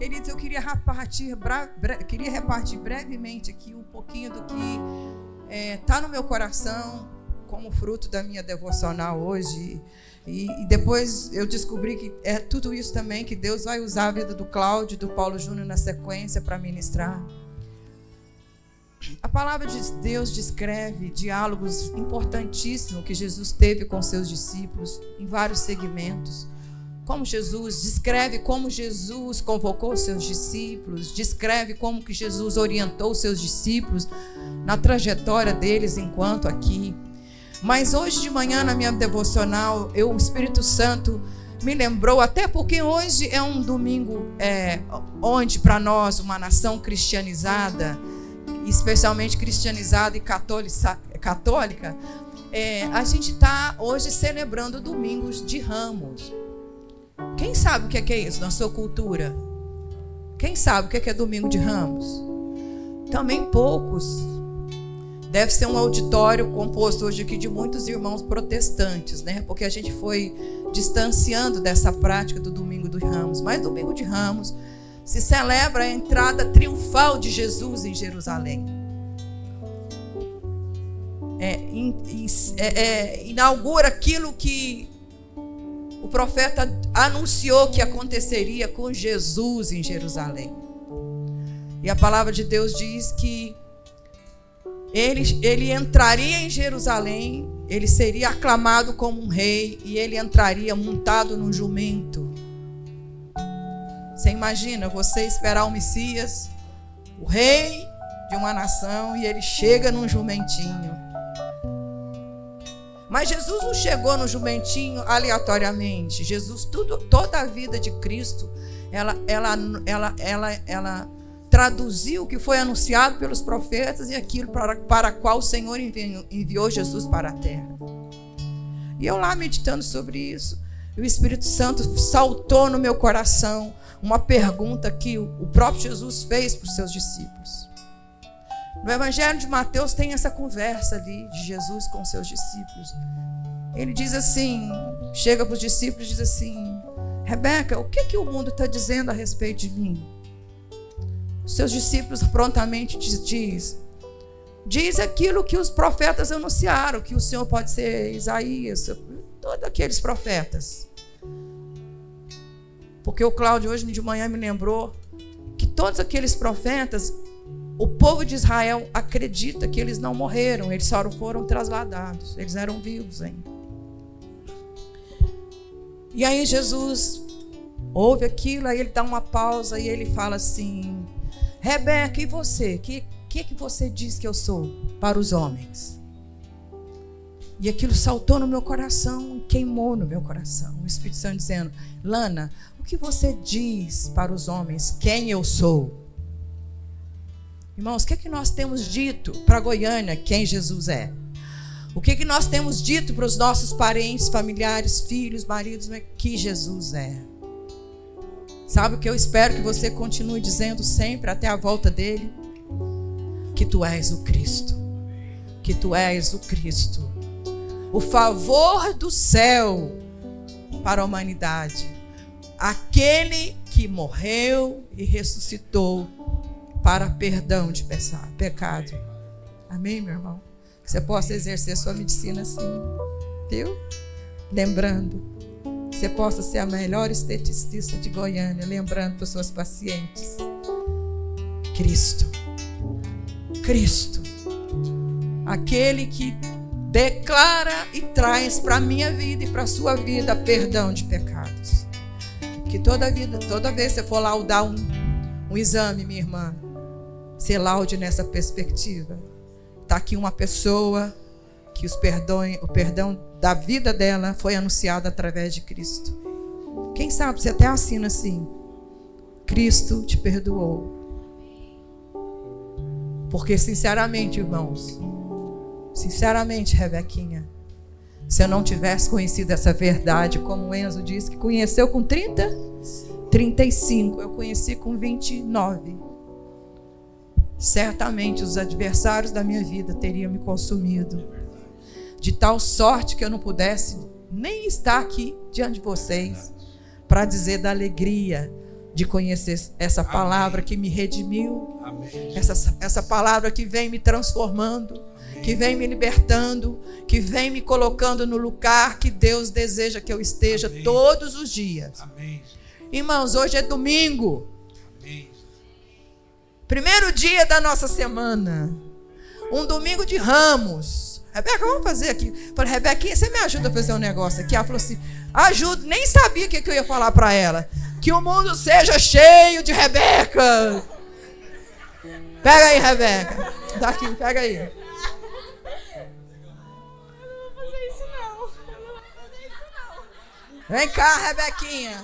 Queridos, eu queria repartir brevemente aqui um pouquinho do que está no meu coração como fruto da minha devocional hoje. E depois eu descobri que é tudo isso também que Deus vai usar a vida do Cláudio e do Paulo Júnior na sequência para ministrar. A palavra de Deus descreve diálogos importantíssimos que Jesus teve com seus discípulos em vários segmentos. Descreve como Jesus convocou seus discípulos, descreve como que Jesus orientou seus discípulos na trajetória deles enquanto aqui. Mas hoje de manhã, na minha devocional, o Espírito Santo me lembrou, até porque hoje é um domingo onde para nós, uma nação cristianizada, especialmente cristianizada e católica, a gente está hoje celebrando domingos de Ramos. Quem sabe o que é isso na sua cultura? Quem sabe o que é domingo de Ramos? Também poucos. Deve ser um auditório composto hoje aqui de muitos irmãos protestantes, né? Porque a gente foi distanciando dessa prática do domingo de Ramos. Mas domingo de Ramos se celebra a entrada triunfal de Jesus em Jerusalém. Inaugura aquilo que o profeta anunciou que aconteceria com Jesus em Jerusalém. E a palavra de Deus diz que ele entraria em Jerusalém, ele seria aclamado como um rei e ele entraria montado num jumento. Você imagina você esperar o Messias, o rei de uma nação, e ele chega num jumentinho. Mas Jesus não chegou no jumentinho aleatoriamente. Jesus, toda a vida de Cristo, ela traduziu o que foi anunciado pelos profetas e aquilo para qual o Senhor enviou Jesus para a terra. E eu lá meditando sobre isso, o Espírito Santo saltou no meu coração uma pergunta que o próprio Jesus fez para os seus discípulos. No Evangelho de Mateus tem essa conversa ali de Jesus com os seus discípulos. Ele diz assim, chega para os discípulos e diz assim: Rebeca, o que o mundo está dizendo a respeito de mim? Os seus discípulos prontamente diz aquilo que os profetas anunciaram, que o Senhor pode ser Isaías, todos aqueles profetas. Porque o Cláudio hoje de manhã me lembrou que todos aqueles profetas, o povo de Israel acredita que eles não morreram, eles só foram trasladados, eles eram vivos ainda. E aí Jesus ouve aquilo, aí ele dá uma pausa e ele fala assim: Rebeca, e você? Que você diz que eu sou para os homens? E aquilo saltou no meu coração e queimou no meu coração. O Espírito Santo dizendo: Lana, o que você diz para os homens quem eu sou? Irmãos, o que nós temos dito para Goiânia quem Jesus é? O que nós temos dito para os nossos parentes, familiares, filhos, maridos, que Jesus é? Sabe o que eu espero que você continue dizendo sempre até a volta dele? Que tu és o Cristo. Que tu és o Cristo. O favor do céu para a humanidade. Aquele que morreu e ressuscitou para perdão de pecado. Amém, meu irmão? Que você possa exercer sua medicina assim, viu? Lembrando, que você possa ser a melhor esteticista de Goiânia, lembrando para os seus pacientes: Cristo. Cristo. Aquele que declara e traz para a minha vida e para a sua vida perdão de pecados. Que toda vez que você for laudar um exame, minha irmã, você laude nessa perspectiva. Está aqui uma pessoa que o perdão da vida dela foi anunciado através de Cristo. Quem sabe você até assina assim: Cristo te perdoou. Porque sinceramente, irmãos, sinceramente, Rebequinha, se eu não tivesse conhecido essa verdade, como o Enzo disse que conheceu com 35, eu conheci com 29. Certamente os adversários da minha vida teriam me consumido, de tal sorte que eu não pudesse nem estar aqui diante de vocês para dizer da alegria de conhecer essa palavra que me redimiu, Amém. essa palavra que vem me transformando, que vem me libertando, que vem me colocando no lugar que Deus deseja que eu esteja todos os dias. Amém. Irmãos, hoje é domingo. Amém. Primeiro dia da nossa semana. Um domingo de Ramos. Rebeca, vamos fazer aqui. Eu falei, Rebequinha, você me ajuda a fazer um negócio aqui? Ela falou assim, ajuda. Nem sabia o que eu ia falar para ela. Que o mundo seja cheio de Rebeca. Pega aí, Rebeca. Daqui, pega aí. Eu não vou fazer isso não. Vem cá, Rebequinha.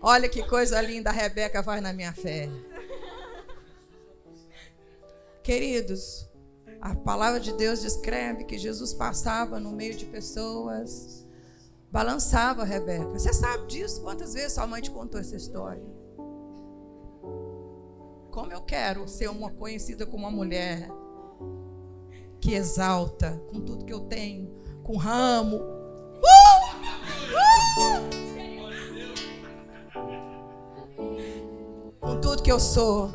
Olha que coisa linda a Rebeca faz na minha fé. Queridos, a palavra de Deus descreve que Jesus passava no meio de pessoas, balançava a Rebeca. Você sabe disso? Quantas vezes sua mãe te contou essa história? Como eu quero ser uma conhecida como uma mulher que exalta com tudo que eu tenho, com ramo. Com tudo que eu sou.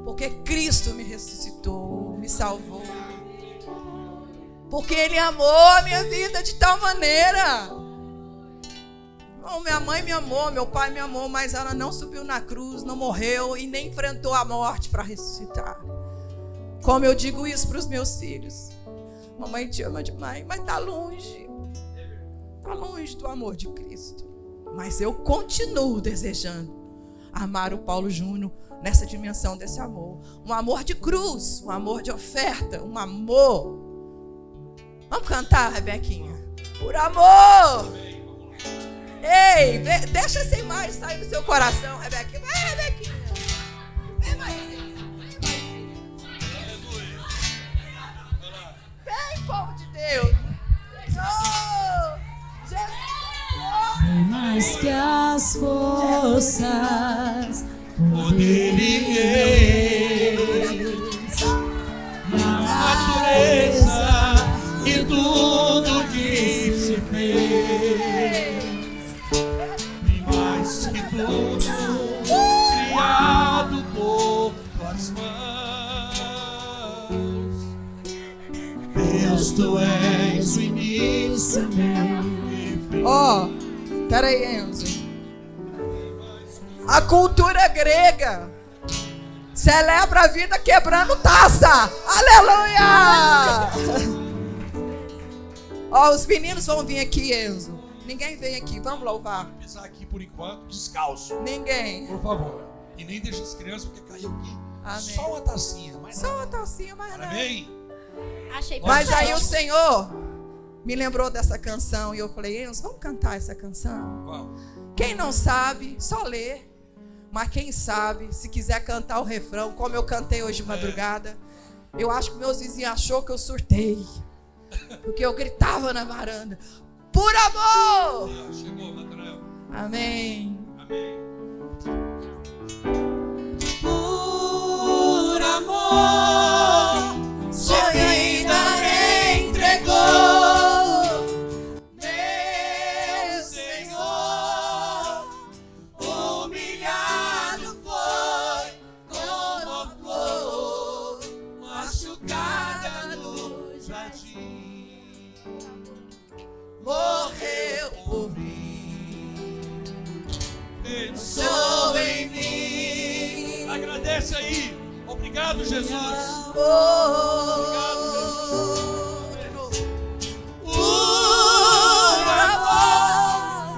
Porque Cristo me ressuscitou, me salvou. Porque Ele amou a minha vida de tal maneira. Oh, minha mãe me amou, meu pai me amou, mas ela não subiu na cruz, não morreu e nem enfrentou a morte para ressuscitar. Como eu digo isso para os meus filhos. Mamãe te ama demais, mas está longe. Está longe do amor de Cristo. Mas eu continuo desejando amar o Paulo Júnior nessa dimensão desse amor. Um amor de cruz, um amor de oferta, um amor. Vamos cantar, Rebequinha? Por amor! Ei, deixa essa imagem sair do seu coração, Rebequinha. Vai, Rebequinha. Vem mais. Vem, povo de Deus. Senhor! Jesus! Bem mais que as forças, Poder e reis, a natureza e tudo que se fez, e mais que tudo criado por tuas mãos. Deus, tu és o início, meu. Ó, peraí, Enzo. A cultura grega celebra a vida quebrando taça. Aleluia! Ó, os meninos vão vir aqui, Enzo. Ninguém vem aqui, vamos louvar. Vou pisar aqui por enquanto, descalço. Ninguém. Por favor. E nem deixa as crianças, porque caiu aqui. Amém. Só uma tacinha. Mas Só uma tacinha, mas não. amém. achei Mas aí o perfeito. Senhor me lembrou dessa canção e eu falei, Enzo, vamos cantar essa canção? Vamos. Quem não sabe, só lê. Mas quem sabe, se quiser cantar o refrão, como eu cantei hoje de madrugada, eu acho que meus vizinhos achou que eu surtei. Porque eu gritava na varanda, por amor! Chegou, Natanael. Amém. Amém. Por amor, sua vida entregou, meu Senhor, humilhado foi como a flor machucada no jardim, morreu por mim, pensou em mim. Agradece aí. Obrigado, Jesus. Por amor,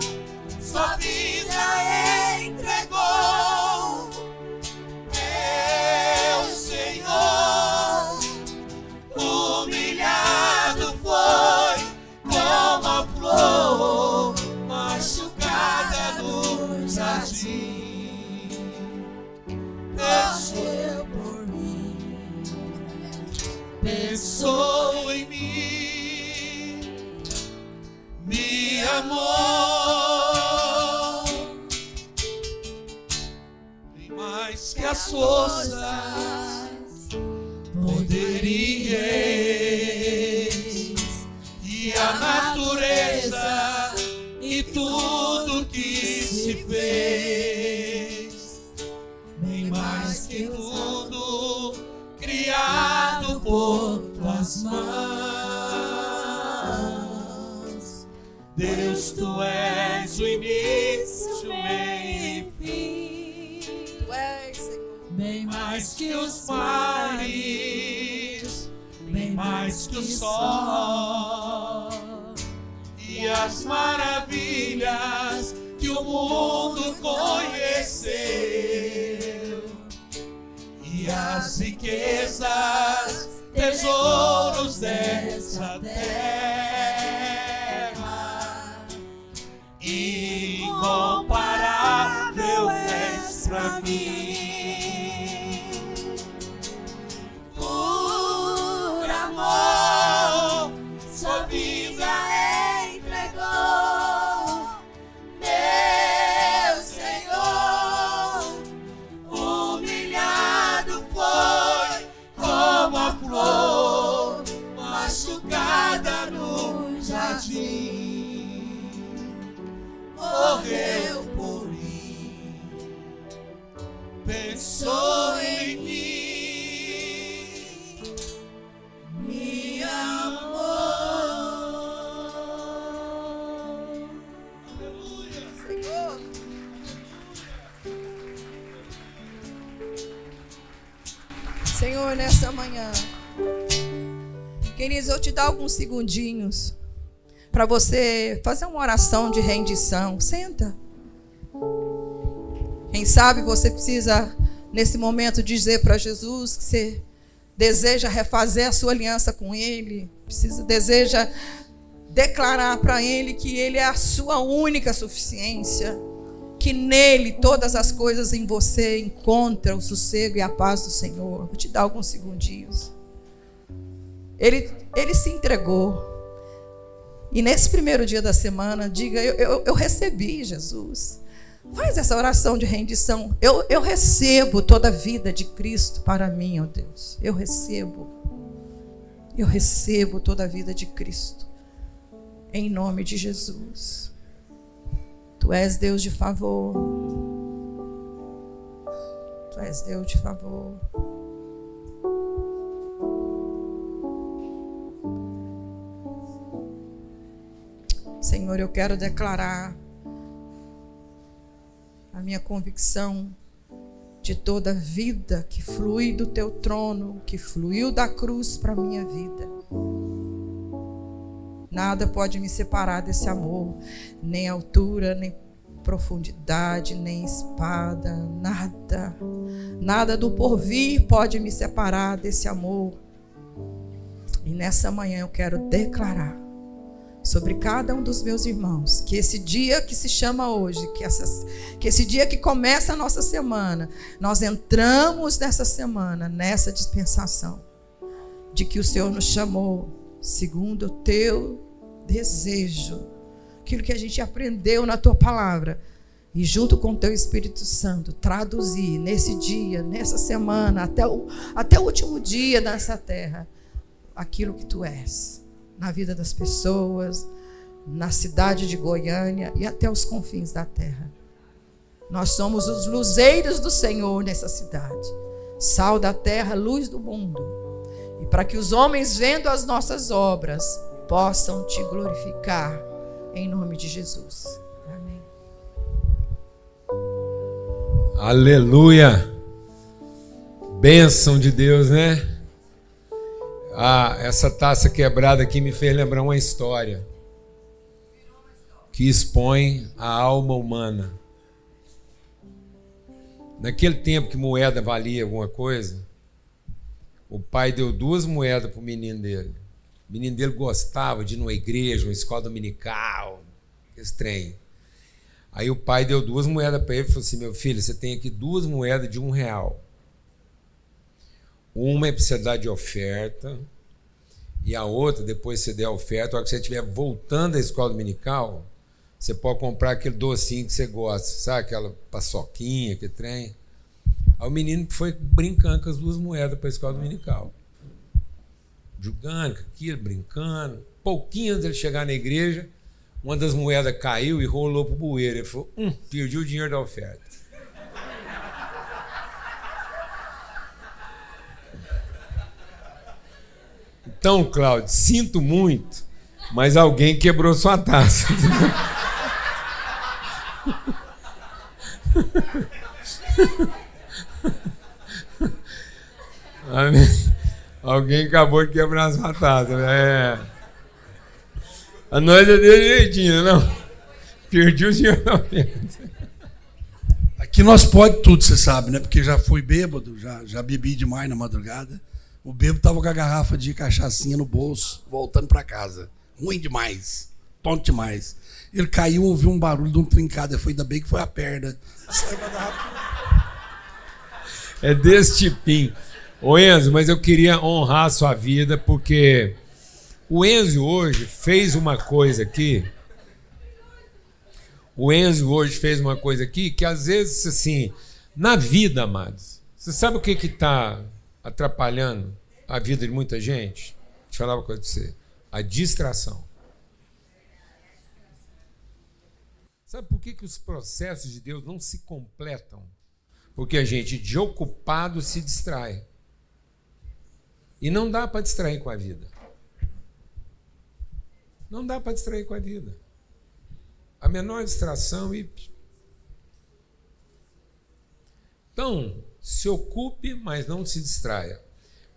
sua vida entregou, meu Senhor, humilhado foi como a flor machucada no jardim. Morreu por mim, pensou em mim, me amou, E mais que as forças, poder e reis, e a natureza e tudo que Tu és o início, meio e fim. Tu és, Senhor. Bem Mais que os mares, bem mais que o sol, e as maravilhas que o mundo conheceu, e as riquezas, tesouros dessa terra, incomparável és pra mim. por amor, sua vida entregou, meu Senhor. Humilhado foi como a flor machucada no jardim, morreu por mim, pensou em mim, me amou. Aleluia. Senhor. Senhor, nessa manhã, queridos, eu te dou alguns segundinhos para você fazer uma oração de rendição. Senta. Quem sabe você precisa, nesse momento, dizer para Jesus que você deseja refazer a sua aliança com Ele, deseja declarar para Ele que Ele é a sua única suficiência, que nele todas as coisas em você encontram o sossego e a paz do Senhor. Vou te dar alguns segundinhos. Ele se entregou. E nesse primeiro dia da semana, diga: eu recebi Jesus. Faz essa oração de rendição. Eu recebo toda a vida de Cristo para mim, ó Deus. Eu recebo toda a vida de Cristo. Em nome de Jesus. Tu és Deus de favor. Tu és Deus de favor. Senhor, eu quero declarar a minha convicção de toda a vida que flui do teu trono, que fluiu da cruz para a minha vida. Nada pode me separar desse amor, nem altura, nem profundidade, nem espada, nada. Nada do porvir pode me separar desse amor. E nessa manhã eu quero declarar sobre cada um dos meus irmãos que esse dia que se chama hoje, que esse dia que começa a nossa semana, nós entramos nessa semana, nessa dispensação, de que o Senhor nos chamou segundo o teu desejo, aquilo que a gente aprendeu na tua palavra, e junto com o teu Espírito Santo, traduzir nesse dia, nessa semana, até o último dia nessa terra, aquilo que tu és, na vida das pessoas, na cidade de Goiânia e até os confins da terra. Nós somos os luzeiros do Senhor nessa cidade, sal da terra, luz do mundo. E para que os homens, vendo as nossas obras, possam te glorificar, em nome de Jesus. Amém. Aleluia! Bênção de Deus, né? Essa taça quebrada aqui me fez lembrar uma história que expõe a alma humana. Naquele tempo que moeda valia alguma coisa, o pai deu 2 moedas para o menino dele. O menino dele gostava de ir numa igreja, uma escola dominical, esse trem. Aí o pai deu 2 moedas para ele e falou assim: meu filho, você tem aqui 2 moedas de R$1. Uma é para você dar de oferta, e a outra, depois que você der a oferta, na hora que você estiver voltando da escola dominical, você pode comprar aquele docinho que você gosta, sabe? Aquela paçoquinha, aquele trem. Aí o menino foi brincando com as 2 moedas para a escola dominical. Jogando com aquilo, brincando. Pouquinho antes de ele chegar na igreja, uma das moedas caiu e rolou para o bueiro. Ele falou: perdi o dinheiro da oferta. Então, Cláudio, sinto muito, mas alguém quebrou sua taça. Alguém acabou de quebrar as batatas. A nós é desse jeitinho, não? Perdi o senhor. Aqui nós pode tudo, você sabe, né? Porque já fui bêbado, já bebi demais na madrugada. O bêbado tava com a garrafa de cachaçinha no bolso, voltando para casa. Ruim demais, tonto demais. Ele caiu, ouviu um barulho de um trincado. Foi ainda bem que foi a perna. Saiu com a garrafa. É desse tipinho. Ô Enzo, mas eu queria honrar a sua vida, porque o Enzo hoje fez uma coisa aqui. O Enzo hoje fez uma coisa aqui que às vezes, assim, na vida, amados, você sabe o que está atrapalhando a vida de muita gente? Deixa eu falar uma coisa para você. A distração. Sabe por que os processos de Deus não se completam? Porque a gente, de ocupado, se distrai. E não dá para distrair com a vida. Não dá para distrair com a vida. A menor distração e... Então, se ocupe, mas não se distraia.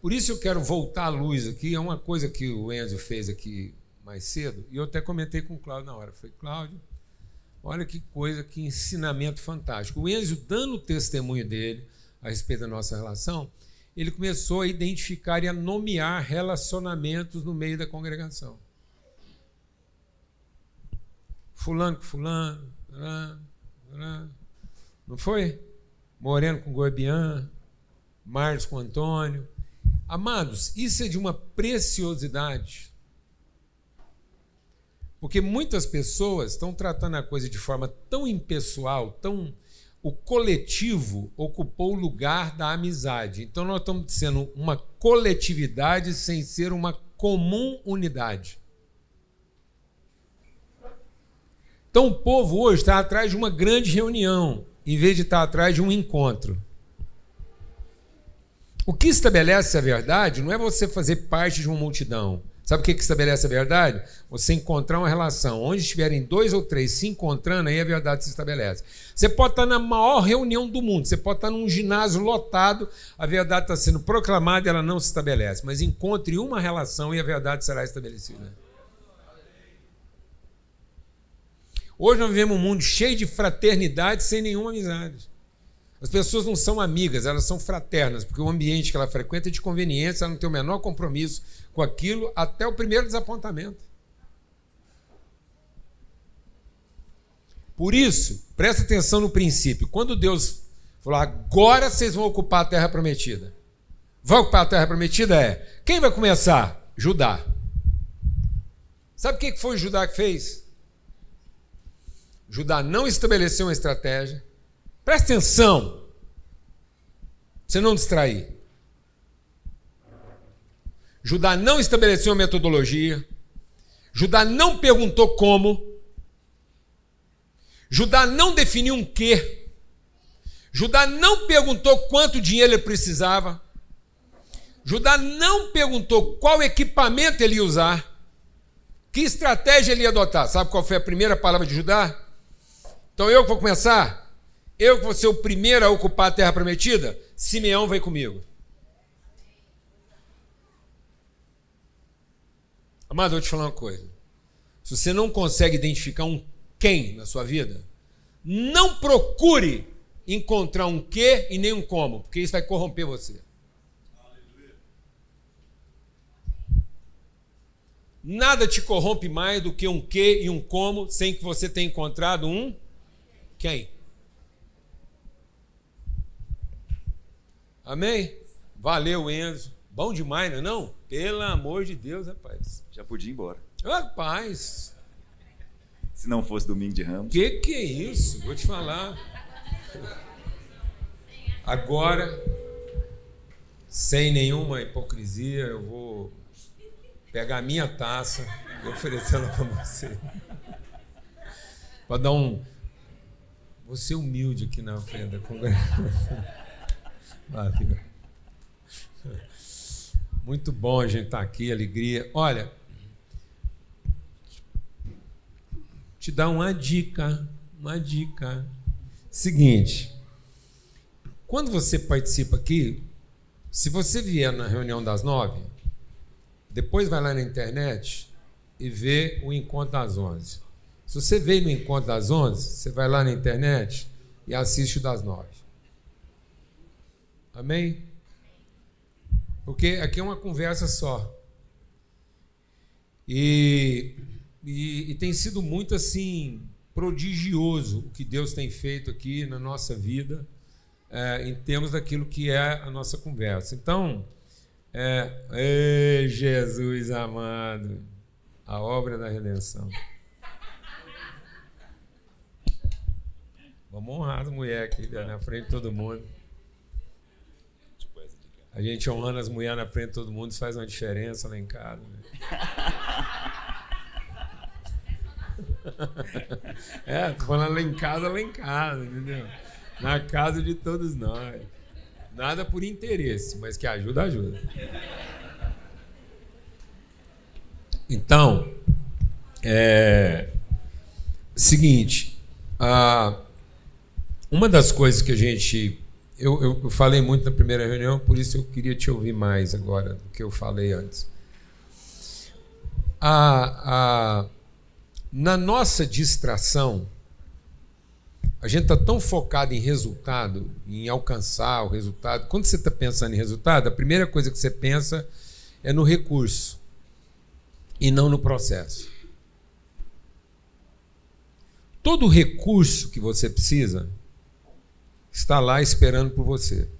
Por isso eu quero voltar à luz aqui. É uma coisa que o Enzo fez aqui mais cedo, e eu até comentei com o Cláudio na hora. Falei, Cláudio, olha que coisa, que ensinamento fantástico. O Enzo, dando o testemunho dele a respeito da nossa relação, ele começou a identificar e a nomear relacionamentos no meio da congregação. Fulano com fulano, não foi? Moreno com Gorbian, Marcos com Antônio. Amados, isso é de uma preciosidade. Porque muitas pessoas estão tratando a coisa de forma tão impessoal, tão... O coletivo ocupou o lugar da amizade. Então nós estamos sendo uma coletividade sem ser uma comum unidade. Então o povo hoje está atrás de uma grande reunião, em vez de estar atrás de um encontro. O que estabelece a verdade não é você fazer parte de uma multidão. Sabe o que estabelece a verdade? Você encontrar uma relação. Onde estiverem 2 ou 3 se encontrando, aí a verdade se estabelece. Você pode estar na maior reunião do mundo, você pode estar num ginásio lotado, a verdade está sendo proclamada e ela não se estabelece. Mas encontre uma relação e a verdade será estabelecida. Hoje nós vivemos um mundo cheio de fraternidade sem nenhuma amizade. As pessoas não são amigas, elas são fraternas, porque o ambiente que ela frequenta é de conveniência, ela não tem o menor compromisso com aquilo até o primeiro desapontamento. Por isso, presta atenção no princípio. Quando Deus falou, agora vocês vão ocupar a terra prometida. Vai ocupar a terra prometida? Quem vai começar? Judá. Sabe o que foi Judá que fez? Judá não estabeleceu uma estratégia. Presta atenção, pra você não distrair. Judá não estabeleceu uma metodologia. Judá não perguntou como. Judá não definiu um quê. Judá não perguntou quanto dinheiro ele precisava. Judá não perguntou qual equipamento ele ia usar. Que estratégia ele ia adotar. Sabe qual foi a primeira palavra de Judá? Então eu que vou começar? Eu que vou ser o primeiro a ocupar a terra prometida? Simeão vai comigo. Amado, eu vou te falar uma coisa. Se você não consegue identificar um quem na sua vida, não procure encontrar um quê e nem um como, porque isso vai corromper você. Nada te corrompe mais do que um quê e um como sem que você tenha encontrado um quem. Amém? Valeu, Enzo. Bom demais, não é não? Pelo amor de Deus, rapaz. Já podia ir embora. Rapaz. Se não fosse domingo de Ramos. Que é isso? Vou te falar. Agora, sem nenhuma hipocrisia, eu vou pegar a minha taça e oferecê-la para você. Para dar um... Vou ser humilde aqui na frente da congregação. Valeu. Muito bom a gente estar aqui, alegria. Olha, te dar uma dica, Uma dica. Seguinte, quando você participa aqui, se você vier na reunião das 9, depois vai lá na internet e vê o encontro das 11. Se você veio no encontro das 11, você vai lá na internet e assiste o das 9. Amém? Porque aqui é uma conversa só. E tem sido muito assim prodigioso o que Deus tem feito aqui na nossa vida, em termos daquilo que é a nossa conversa. Então, Jesus amado, a obra da redenção. Vamos honrar as mulheres aqui na frente de todo mundo. A gente honrando as mulheres na frente de todo mundo faz uma diferença lá em casa. Né? Tô falando lá em casa, entendeu? Na casa de todos nós. Nada por interesse, mas que ajuda, ajuda. Então, seguinte, uma das coisas que a gente... Eu falei muito na primeira reunião, por isso eu queria te ouvir mais agora do que eu falei antes. Na nossa distração, a gente está tão focado em resultado, em alcançar o resultado. Quando você está pensando em resultado, a primeira coisa que você pensa é no recurso e não no processo. Todo recurso que você precisa está lá esperando por você.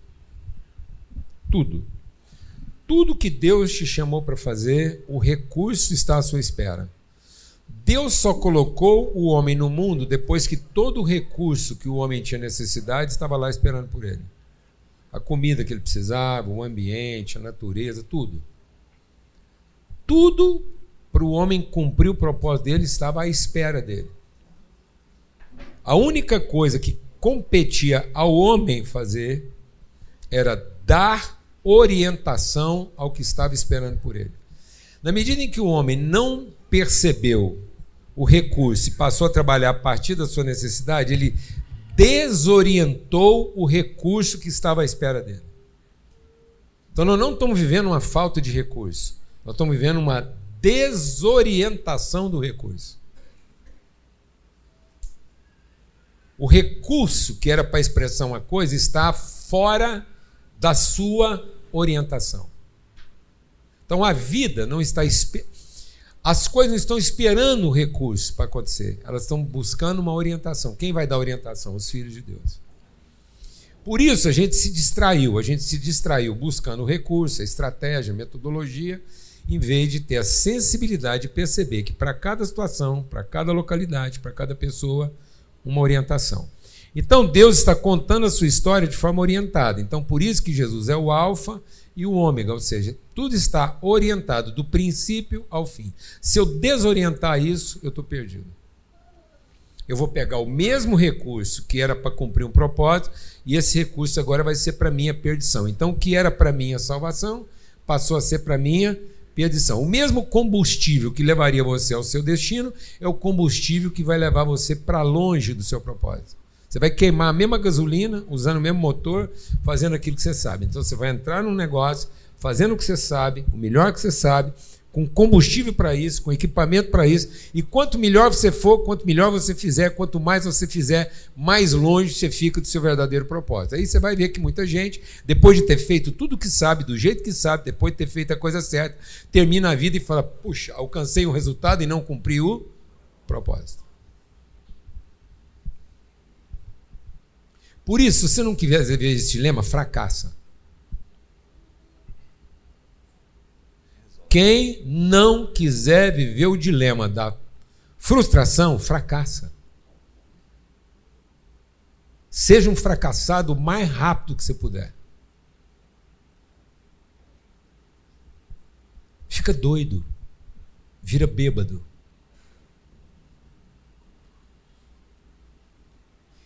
Tudo. Tudo que Deus te chamou para fazer, o recurso está à sua espera. Deus só colocou o homem no mundo depois que todo o recurso que o homem tinha necessidade estava lá esperando por ele. A comida que ele precisava, o ambiente, a natureza, tudo. Tudo para o homem cumprir o propósito dele estava à espera dele. A única coisa que competia ao homem fazer era dar orientação ao que estava esperando por ele. Na medida em que o homem não percebeu o recurso e passou a trabalhar a partir da sua necessidade, ele desorientou o recurso que estava à espera dele. Então nós não estamos vivendo uma falta de recurso, nós estamos vivendo uma desorientação do recurso. O recurso que era para expressar uma coisa está fora da sua orientação. Então a vida não está... As coisas não estão esperando o recurso para acontecer. Elas estão buscando uma orientação. Quem vai dar orientação? Os filhos de Deus. Por isso a gente se distraiu buscando o recurso, a estratégia, a metodologia, em vez de ter a sensibilidade de perceber que para cada situação, para cada localidade, para cada pessoa, uma orientação. Então Deus está contando a sua história de forma orientada. Então por isso que Jesus é o alfa e o ômega, ou seja, tudo está orientado do princípio ao fim. Se eu desorientar isso, eu estou perdido. Eu vou pegar o mesmo recurso que era para cumprir um propósito e esse recurso agora vai ser para minha perdição. Então o que era para minha salvação passou a ser para minha perdição. O mesmo combustível que levaria você ao seu destino é o combustível que vai levar você para longe do seu propósito. Você vai queimar a mesma gasolina, usando o mesmo motor, fazendo aquilo que você sabe. Então você vai entrar num negócio, fazendo o que você sabe, o melhor que você sabe, com combustível para isso, com equipamento para isso. E quanto melhor você for, quanto melhor você fizer, quanto mais você fizer, mais longe você fica do seu verdadeiro propósito. Aí você vai ver que muita gente, depois de ter feito tudo o que sabe, do jeito que sabe, depois de ter feito a coisa certa, termina a vida e fala, puxa, alcancei um resultado e não cumpri o propósito. Por isso, se você não quiser viver esse dilema, fracassa. Quem não quiser viver o dilema da frustração, fracassa. Seja um fracassado o mais rápido que você puder. Fica doido. Vira bêbado.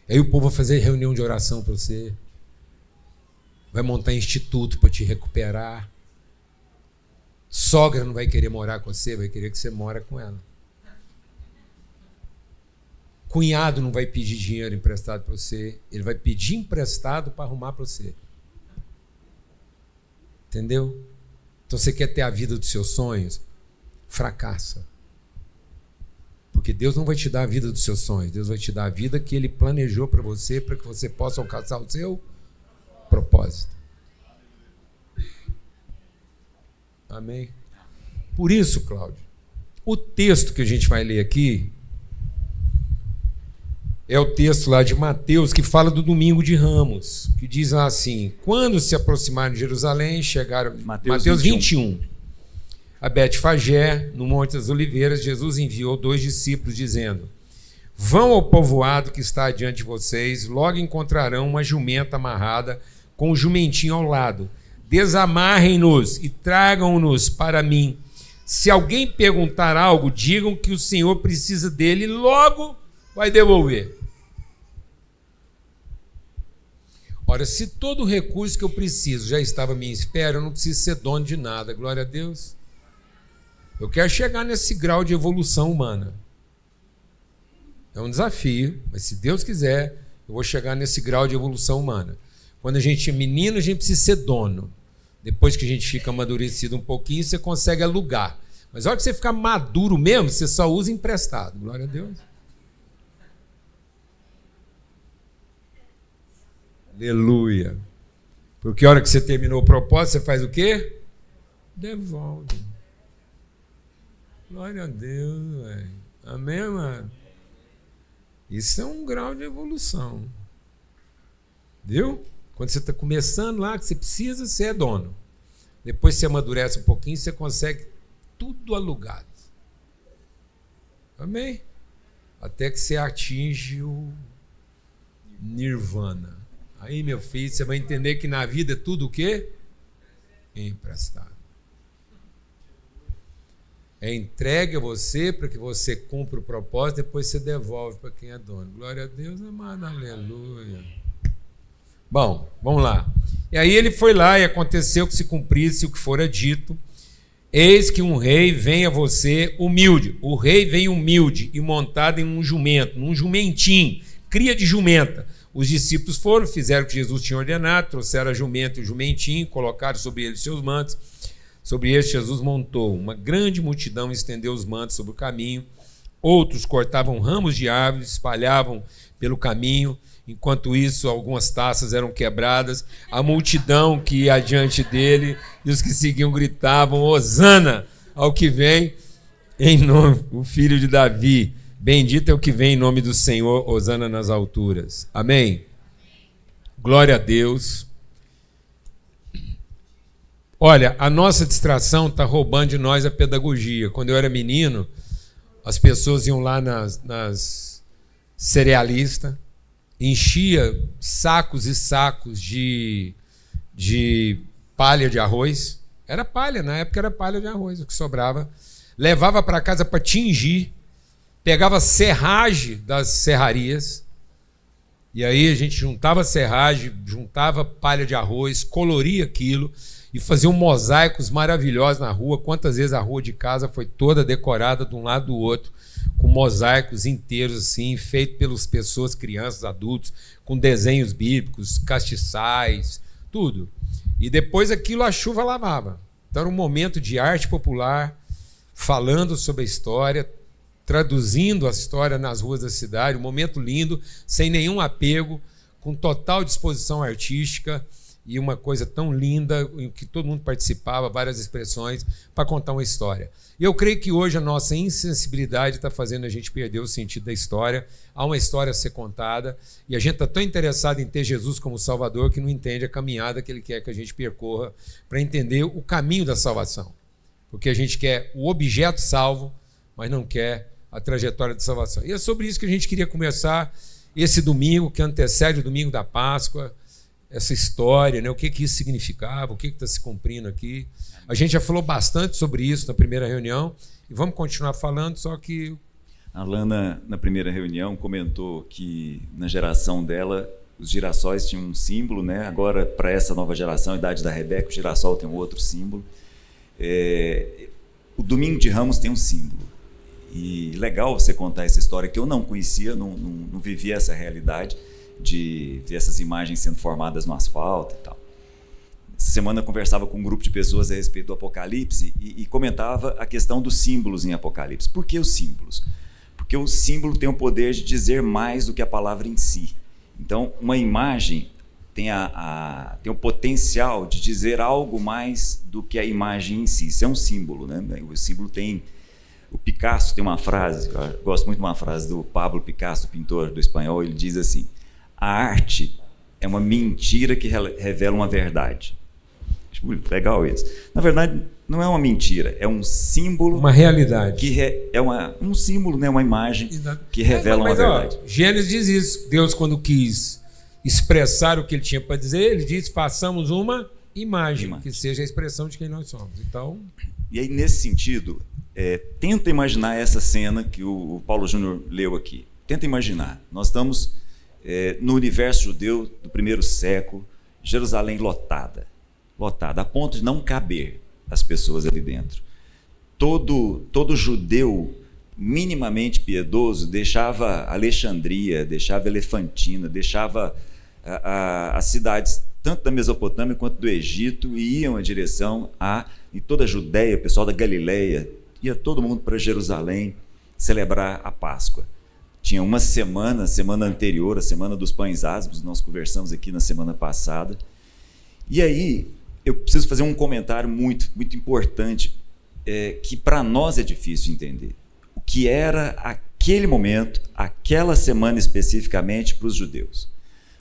Aí o povo vai fazer reunião de oração para você. Vai montar instituto para te recuperar. Sogra não vai querer morar com você, vai querer que você mora com ela. Cunhado não vai pedir dinheiro emprestado para você, ele vai pedir emprestado para arrumar para você. Entendeu? Então você quer ter a vida dos seus sonhos? Fracassa. Porque Deus não vai te dar a vida dos seus sonhos, Deus vai te dar a vida que Ele planejou para que você possa alcançar o seu propósito. Amém? Por isso, Cláudio, o texto que a gente vai ler aqui é o texto lá de Mateus, que fala do domingo de Ramos, que diz lá assim: quando se aproximaram de Jerusalém, chegaram... Mateus 21. A Betfagé, no Monte das Oliveiras, Jesus enviou 2 discípulos, dizendo: vão ao povoado que está adiante de vocês, logo encontrarão uma jumenta amarrada com um jumentinho ao lado. Desamarrem-nos e tragam-nos para mim. Se alguém perguntar algo, digam que o Senhor precisa dele e logo vai devolver. Ora, se todo o recurso que eu preciso já estava à minha espera, eu não preciso ser dono de nada. Glória a Deus. Eu quero chegar nesse grau de evolução humana. É um desafio, mas se Deus quiser, eu vou chegar nesse grau de evolução humana. Quando a gente é menino, a gente precisa ser dono. Depois que a gente fica amadurecido um pouquinho, você consegue alugar. Mas na hora que você ficar maduro mesmo, você só usa emprestado. Glória a Deus. Aleluia. Porque a hora que você terminou o propósito, você faz o quê? Devolve. Glória a Deus, velho. Amém, amado? Isso é um grau de evolução. Viu? Quando você está começando lá, que você precisa, você é dono. Depois você amadurece um pouquinho, você consegue tudo alugado. Amém? Até que você atinge o nirvana. Aí, meu filho, você vai entender que na vida é tudo o quê? Emprestado. É entregue a você para que você cumpra o propósito, depois você devolve para quem é dono. Glória a Deus, amado, aleluia. Bom, vamos lá. E aí ele foi lá e aconteceu que se cumprisse o que fora dito. Eis que um rei vem a você humilde. O rei vem humilde e montado em um jumento, num jumentinho, cria de jumenta. Os discípulos foram, fizeram o que Jesus tinha ordenado, trouxeram a jumenta e o jumentinho, colocaram sobre eles seus mantos. Sobre este Jesus montou. Uma grande multidão estendeu os mantos sobre o caminho. Outros cortavam ramos de árvores, espalhavam pelo caminho. Enquanto isso, algumas taças eram quebradas. A multidão que ia adiante dele e os que seguiam gritavam: Hosana ao que vem em nome do filho de Davi. Bendito é o que vem em nome do Senhor. Hosana nas alturas. Amém. Glória a Deus. Olha, a nossa distração está roubando de nós a pedagogia. Quando eu era menino, as pessoas iam lá nas cerealistas, enchia sacos e sacos de palha de arroz. Era palha, na época era palha de arroz, o que sobrava. Levava para casa para tingir, pegava serragem das serrarias, e aí a gente juntava serragem, juntava palha de arroz, coloria aquilo, e faziam mosaicos maravilhosos na rua. Quantas vezes a rua de casa foi toda decorada de um lado do outro, com mosaicos inteiros assim, feitos pelas pessoas, crianças, adultos, com desenhos bíblicos, castiçais, tudo. E depois aquilo a chuva lavava. Então era um momento de arte popular, falando sobre a história, traduzindo a história nas ruas da cidade, um momento lindo, sem nenhum apego, com total disposição artística, e uma coisa tão linda, em que todo mundo participava, várias expressões, para contar uma história. E eu creio que hoje a nossa insensibilidade está fazendo a gente perder o sentido da história. Há uma história a ser contada, e a gente está tão interessado em ter Jesus como Salvador que não entende a caminhada que Ele quer que a gente percorra para entender o caminho da salvação. Porque a gente quer o objeto salvo, mas não quer a trajetória de salvação. E é sobre isso que a gente queria começar esse domingo, que antecede o domingo da Páscoa, essa história, né? O que isso significava, o que está se cumprindo aqui. A gente já falou bastante sobre isso na primeira reunião e vamos continuar falando, só que... A Lana, na primeira reunião, comentou que na geração dela os girassóis tinham um símbolo, né? Agora, para essa nova geração, a idade da Rebeca, o girassol tem um outro símbolo. O Domingo de Ramos tem um símbolo. E legal você contar essa história que eu não conhecia, não vivia essa realidade de ver essas imagens sendo formadas no asfalto e tal. Essa semana eu conversava com um grupo de pessoas a respeito do Apocalipse e comentava a questão dos símbolos em Apocalipse. Por que os símbolos? Porque o símbolo tem o poder de dizer mais do que a palavra em si. Então, uma imagem tem o potencial de dizer algo mais do que a imagem em si. Isso é um símbolo, né? O símbolo tem... O Picasso tem uma frase, eu gosto muito de uma frase do Pablo Picasso, pintor do espanhol, ele diz assim: a arte é uma mentira que revela uma verdade. Acho legal isso. Na verdade, não é uma mentira, é um símbolo... Uma realidade. Que é um símbolo, né? Uma imagem que revela uma verdade. Ó, Gênesis diz isso. Deus, quando quis expressar o que ele tinha para dizer, ele disse: façamos uma imagem que seja a expressão de quem nós somos. Então... E aí, nesse sentido, tenta imaginar essa cena que o Paulo Júnior leu aqui. Tenta imaginar. Nós estamos no universo judeu do primeiro século, Jerusalém lotada, a ponto de não caber as pessoas ali dentro. Todo judeu minimamente piedoso deixava Alexandria, deixava Elefantina, deixava as cidades tanto da Mesopotâmia quanto do Egito e iam em direção em toda a Judéia, o pessoal da Galileia, ia todo mundo para Jerusalém celebrar a Páscoa. Tinha uma semana anterior, a Semana dos Pães Ázimos, nós conversamos aqui na semana passada. E aí, eu preciso fazer um comentário muito, muito importante, que para nós é difícil entender. O que era aquele momento, aquela semana especificamente para os judeus.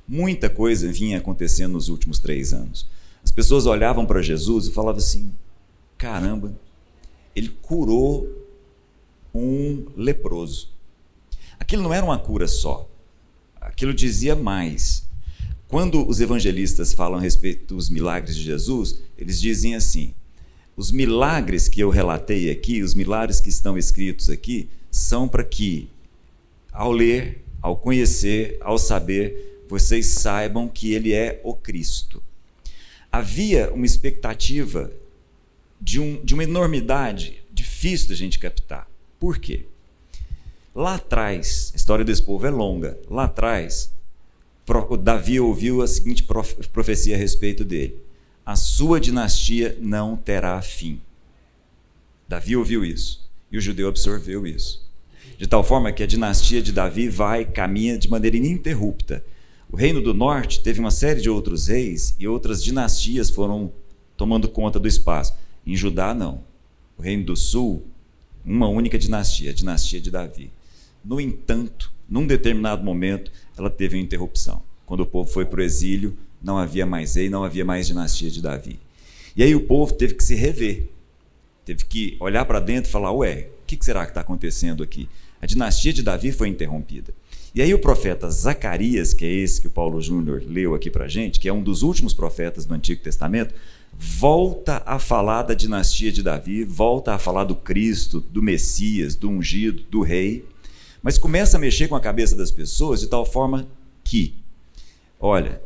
Muita coisa vinha acontecendo nos últimos 3 anos. As pessoas olhavam para Jesus e falavam assim: caramba, ele curou um leproso. Aquilo não era uma cura só. Aquilo dizia mais. Quando os evangelistas falam a respeito dos milagres de Jesus, eles dizem assim: os milagres que eu relatei aqui, os milagres que estão escritos aqui, são para que, ao ler, ao conhecer, ao saber, vocês saibam que ele é o Cristo. Havia uma expectativa de uma enormidade difícil da gente captar. Por quê? Lá atrás, a história desse povo é longa, lá atrás, Davi ouviu a seguinte profecia a respeito dele: a sua dinastia não terá fim. Davi ouviu isso, e o judeu absorveu isso. De tal forma que a dinastia de Davi caminha de maneira ininterrupta. O reino do norte teve uma série de outros reis e outras dinastias foram tomando conta do espaço. Em Judá, não. O reino do sul, uma única dinastia, a dinastia de Davi. No entanto, num determinado momento, ela teve uma interrupção. Quando o povo foi para o exílio, não havia mais rei, não havia mais dinastia de Davi. E aí o povo teve que se rever. Teve que olhar para dentro e falar: ué, o que será que está acontecendo aqui? A dinastia de Davi foi interrompida. E aí o profeta Zacarias, que é esse que o Paulo Júnior leu aqui para a gente, que é um dos últimos profetas do Antigo Testamento, volta a falar da dinastia de Davi, volta a falar do Cristo, do Messias, do ungido, do rei, mas começa a mexer com a cabeça das pessoas de tal forma que, olha,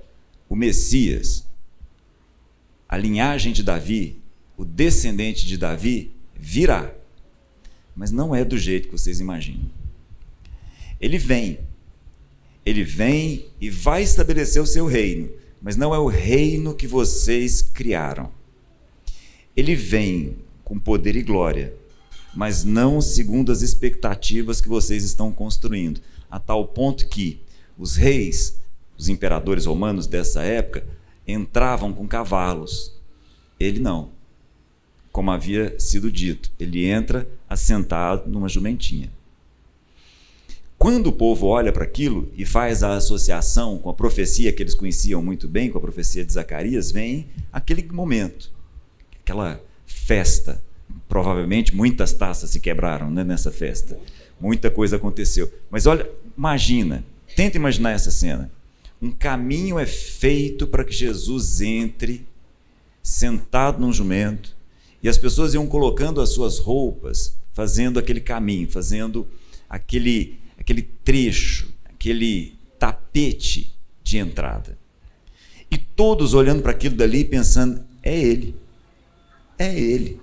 o Messias, a linhagem de Davi, o descendente de Davi, virá, mas não é do jeito que vocês imaginam. Ele vem e vai estabelecer o seu reino, mas não é o reino que vocês criaram. Ele vem com poder e glória, mas não segundo as expectativas que vocês estão construindo, a tal ponto que os reis, os imperadores romanos dessa época, entravam com cavalos. Ele não. Como havia sido dito, ele entra assentado numa jumentinha. Quando o povo olha para aquilo e faz a associação com a profecia que eles conheciam muito bem, com a profecia de Zacarias, vem aquele momento, aquela festa. Provavelmente muitas taças se quebraram, né, nessa festa. Muita coisa aconteceu. Mas olha, tenta imaginar essa cena. Um caminho é feito para que Jesus entre sentado num jumento, e as pessoas iam colocando as suas roupas, fazendo aquele caminho, fazendo aquele trecho, aquele tapete de entrada. E todos olhando para aquilo dali pensando: é ele. É ele.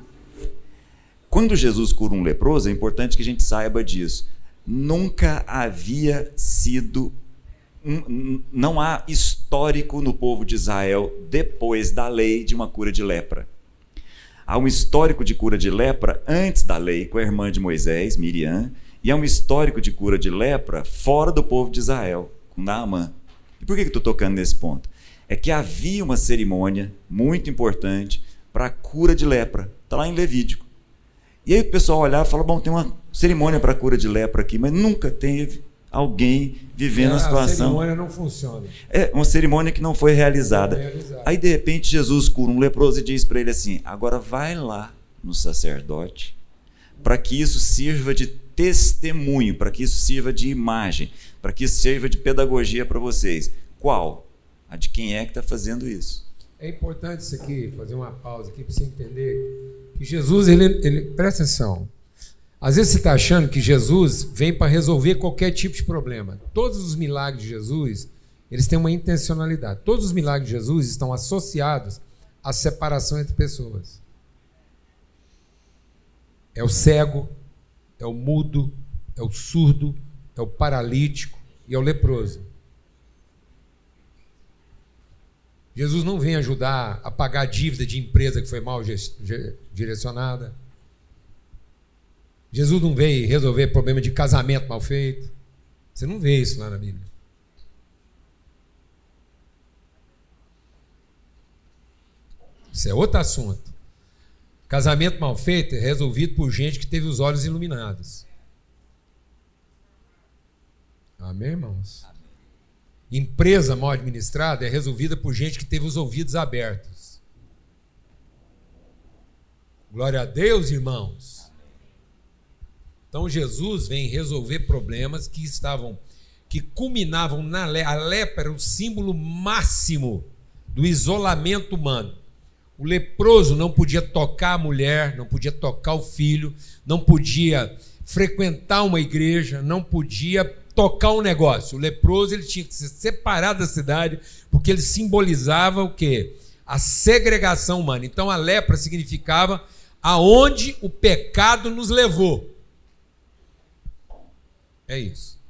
Quando Jesus cura um leproso, é importante que a gente saiba disso. Nunca havia sido, não há histórico no povo de Israel, depois da lei, de uma cura de lepra. Há um histórico de cura de lepra antes da lei, com a irmã de Moisés, Miriam, e há um histórico de cura de lepra fora do povo de Israel, com Naamã. E por que eu estou tocando nesse ponto? É que havia uma cerimônia muito importante para a cura de lepra. Está lá em Levítico. E aí o pessoal olhava e falava, bom, tem uma cerimônia para a cura de lepra aqui, mas nunca teve alguém vivendo a situação. A cerimônia não funciona. É uma cerimônia que não foi realizada. Aí, de repente, Jesus cura um leproso e diz para ele assim, agora vai lá no sacerdote, para que isso sirva de testemunho, para que isso sirva de imagem, para que isso sirva de pedagogia para vocês. Qual? A de quem é que está fazendo isso. É importante isso aqui, fazer uma pausa aqui para você entender que Jesus, ele presta atenção. Às vezes você está achando que Jesus vem para resolver qualquer tipo de problema. Todos os milagres de Jesus, eles têm uma intencionalidade. Todos os milagres de Jesus estão associados à separação entre pessoas. É o cego, é o mudo, é o surdo, é o paralítico e é o leproso. Jesus não vem ajudar a pagar a dívida de empresa que foi mal direcionada. Jesus não veio resolver problema de casamento mal feito. Você não vê isso lá na Bíblia. Isso é outro assunto. Casamento mal feito é resolvido por gente que teve os olhos iluminados. Amém, irmãos? Empresa mal administrada é resolvida por gente que teve os ouvidos abertos. Glória a Deus, irmãos. Então Jesus vem resolver problemas que culminavam na lepra. A lepra era o símbolo máximo do isolamento humano. O leproso não podia tocar a mulher, não podia tocar o filho, não podia frequentar uma igreja, não podia tocar um negócio. O leproso ele tinha que se separar da cidade, porque ele simbolizava o quê? A segregação humana. Então a lepra significava aonde o pecado nos levou. É isso.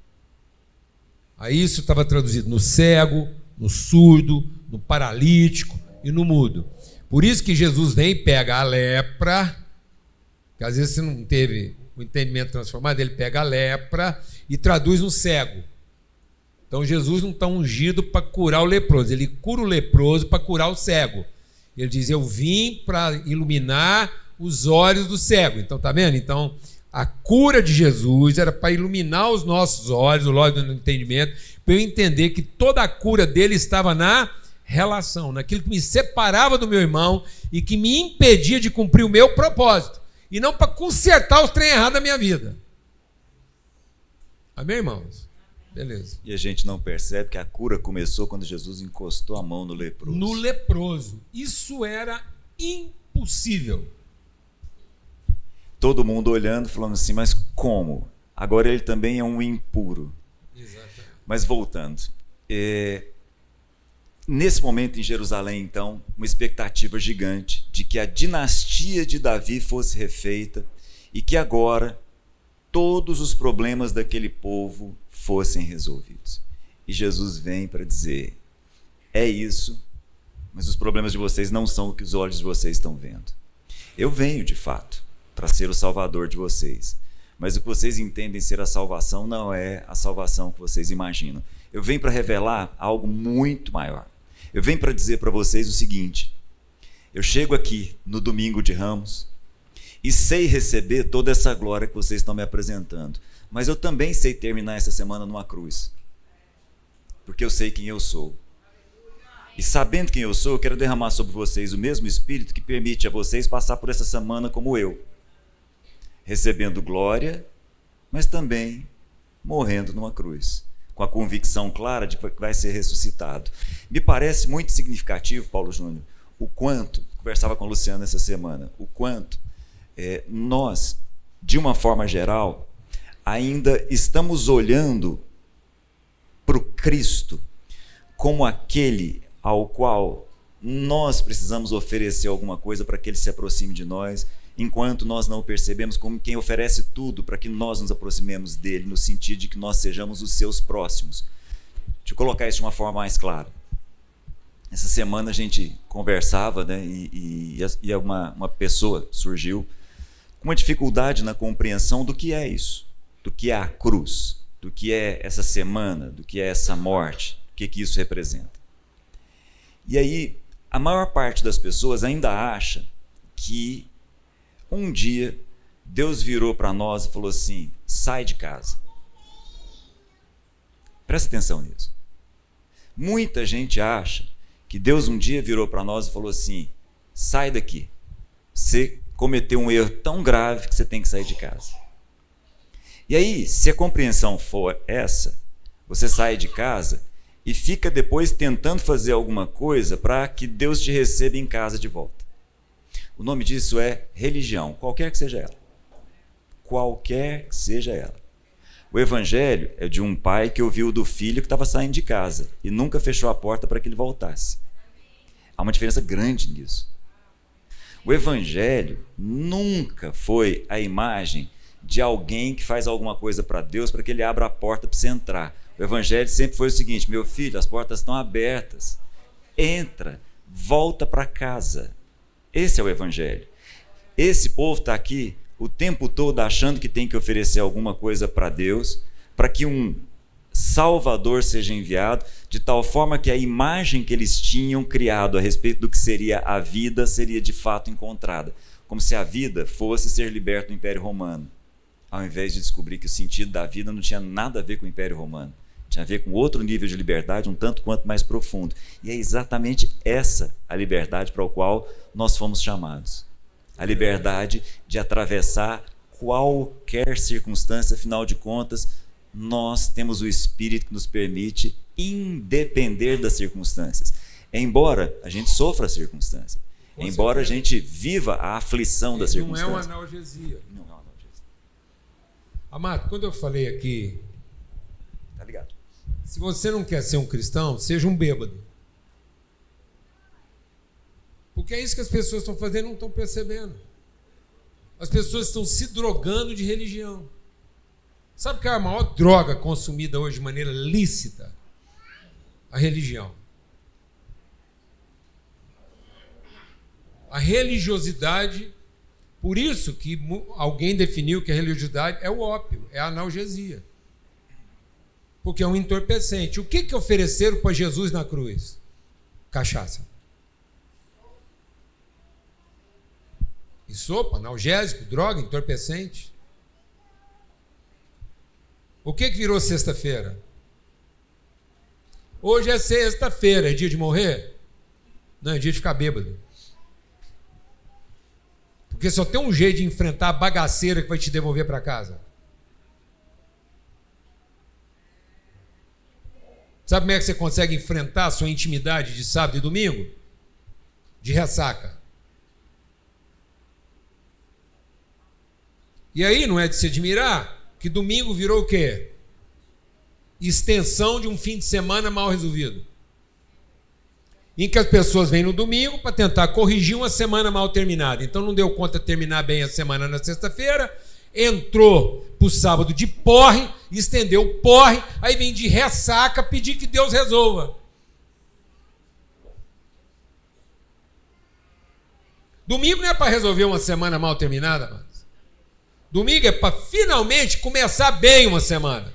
Aí isso estava traduzido no cego, no surdo, no paralítico e no mudo. Por isso que Jesus vem e pega a lepra, que às vezes você não teve o entendimento transformado, ele pega a lepra e traduz no cego. Então Jesus não está ungido para curar o leproso, ele cura o leproso para curar o cego. Ele diz, eu vim para iluminar os olhos do cego. Então, está vendo? Então, a cura de Jesus era para iluminar os nossos olhos, o olho do entendimento, para eu entender que toda a cura dele estava na relação, naquilo que me separava do meu irmão e que me impedia de cumprir o meu propósito. E não para consertar os trem errados da minha vida. Amém, irmãos? Beleza. E a gente não percebe que a cura começou quando Jesus encostou a mão no leproso. No leproso. Isso era impossível. Todo mundo olhando, falando assim, mas como? Agora ele também é um impuro. Exatamente. Mas voltando. Nesse momento em Jerusalém, então, uma expectativa gigante de que a dinastia de Davi fosse refeita e que agora todos os problemas daquele povo fossem resolvidos. E Jesus vem para dizer, é isso, mas os problemas de vocês não são o que os olhos de vocês estão vendo. Eu venho, de fato, para ser o salvador de vocês, mas o que vocês entendem ser a salvação não é a salvação que vocês imaginam. Eu venho para revelar algo muito maior. Eu venho para dizer para vocês o seguinte, eu chego aqui no domingo de Ramos e sei receber toda essa glória que vocês estão me apresentando, mas eu também sei terminar essa semana numa cruz, porque eu sei quem eu sou. E sabendo quem eu sou, eu quero derramar sobre vocês o mesmo Espírito que permite a vocês passar por essa semana como eu, recebendo glória, mas também morrendo numa cruz, com a convicção clara de que vai ser ressuscitado. Me parece muito significativo, Paulo Júnior, o quanto, conversava com o Luciano essa semana, o quanto nós, de uma forma geral, ainda estamos olhando para o Cristo como aquele ao qual nós precisamos oferecer alguma coisa para que ele se aproxime de nós enquanto nós não o percebemos como quem oferece tudo para que nós nos aproximemos dele, no sentido de que nós sejamos os seus próximos. Deixa eu colocar isso de uma forma mais clara. Essa semana a gente conversava, né, e uma pessoa surgiu com uma dificuldade na compreensão do que é isso, do que é a cruz, do que é essa semana, do que é essa morte, o que isso representa. E aí, a maior parte das pessoas ainda acha que um dia Deus virou para nós e falou assim: sai de casa. Presta atenção nisso. Muita gente acha que Deus um dia virou para nós e falou assim: sai daqui. Você cometeu um erro tão grave que você tem que sair de casa. E aí, se a compreensão for essa, você sai de casa e fica depois tentando fazer alguma coisa para que Deus te receba em casa de volta. O nome disso é religião, qualquer que seja ela. Qualquer que seja ela. O evangelho é de um pai que ouviu do filho que estava saindo de casa e nunca fechou a porta para que ele voltasse. Há uma diferença grande nisso. O evangelho nunca foi a imagem de alguém que faz alguma coisa para Deus para que ele abra a porta para você entrar. O evangelho sempre foi o seguinte: meu filho, as portas estão abertas. Entra, volta para casa. Esse é o evangelho. Esse povo está aqui o tempo todo achando que tem que oferecer alguma coisa para Deus, para que um Salvador seja enviado, de tal forma que a imagem que eles tinham criado a respeito do que seria a vida seria de fato encontrada. Como se a vida fosse ser liberto do Império Romano, ao invés de descobrir que o sentido da vida não tinha nada a ver com o Império Romano. Tinha a ver com outro nível de liberdade, um tanto quanto mais profundo. E é exatamente essa a liberdade para a qual nós fomos chamados. A liberdade de atravessar qualquer circunstância, afinal de contas, nós temos o Espírito que nos permite independer das circunstâncias. Embora a gente sofra a circunstância, embora a gente viva a aflição da circunstância. Não é uma analgesia. Não é uma analgesia. Amado, quando eu falei aqui, tá ligado? Se você não quer ser um cristão, seja um bêbado. Porque é isso que as pessoas estão fazendo e não estão percebendo. As pessoas estão se drogando de religião. Sabe que é a maior droga consumida hoje de maneira lícita? A religião. A religiosidade, por isso que alguém definiu que a religiosidade é o ópio, é a analgesia. Porque é um entorpecente. O que ofereceram para Jesus na cruz? Cachaça. E sopa, analgésico, droga, entorpecente. O que virou sexta-feira? Hoje é sexta-feira, é dia de morrer? Não, é dia de ficar bêbado. Porque só tem um jeito de enfrentar a bagaceira que vai te devolver para casa. Sabe como é que você consegue enfrentar a sua intimidade de sábado e domingo? De ressaca. E aí não é de se admirar que domingo virou o quê? Extensão de um fim de semana mal resolvido. Em que as pessoas vêm no domingo para tentar corrigir uma semana mal terminada. Então não deu conta de terminar bem a semana na sexta-feira, entrou para o sábado de porre, estendeu o porre, aí vem de ressaca pedir que Deus resolva. Domingo não é para resolver uma semana mal terminada, mano. Domingo é para finalmente começar bem uma semana.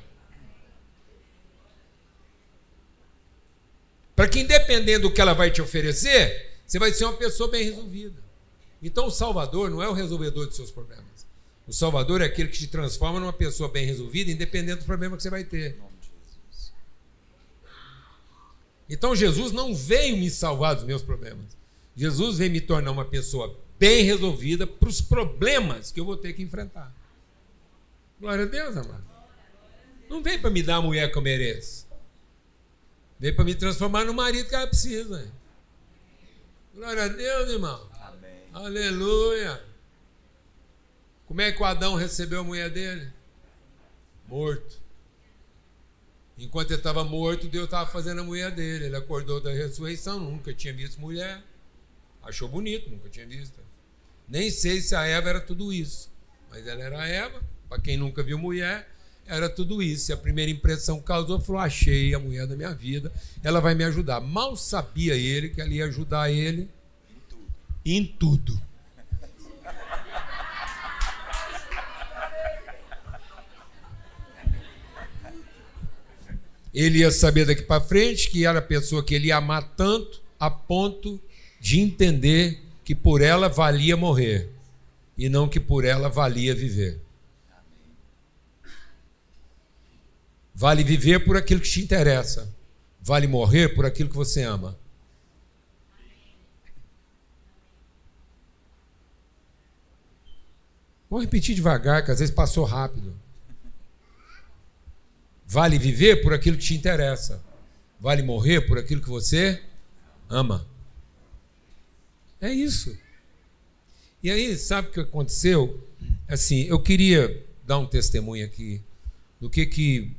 Para que, independente do que ela vai te oferecer, você vai ser uma pessoa bem resolvida. Então, o Salvador não é o resolvedor dos seus problemas. O Salvador é aquele que te transforma numa pessoa bem resolvida, independente do problema que você vai ter. Então, Jesus não veio me salvar dos meus problemas. Jesus veio me tornar uma pessoa bem resolvida para os problemas que eu vou ter que enfrentar. Glória a Deus, amado. Não veio para me dar a mulher que eu mereço. Veio para me transformar no marido que ela precisa. Glória a Deus, irmão. Amém. Aleluia. Como é que o Adão recebeu a mulher dele? Morto. Enquanto ele estava morto, Deus estava fazendo a mulher dele. Ele acordou da ressurreição, nunca tinha visto mulher. Achou bonito, nunca tinha visto. Nem sei se a Eva era tudo isso, mas ela era a Eva. Para quem nunca viu mulher, era tudo isso. E a primeira impressão que causou, falou: achei a mulher da minha vida, ela vai me ajudar. Mal sabia ele que ela ia ajudar ele em tudo. Ele ia saber daqui para frente que era a pessoa que ele ia amar tanto a ponto de entender que por ela valia morrer e não que por ela valia viver. Vale viver por aquilo que te interessa. Vale morrer por aquilo que você ama. Vou repetir devagar, que às vezes passou rápido. Vale viver por aquilo que te interessa. Vale morrer por aquilo que você ama. É isso. E aí, sabe o que aconteceu? Assim, eu queria dar um testemunho aqui do que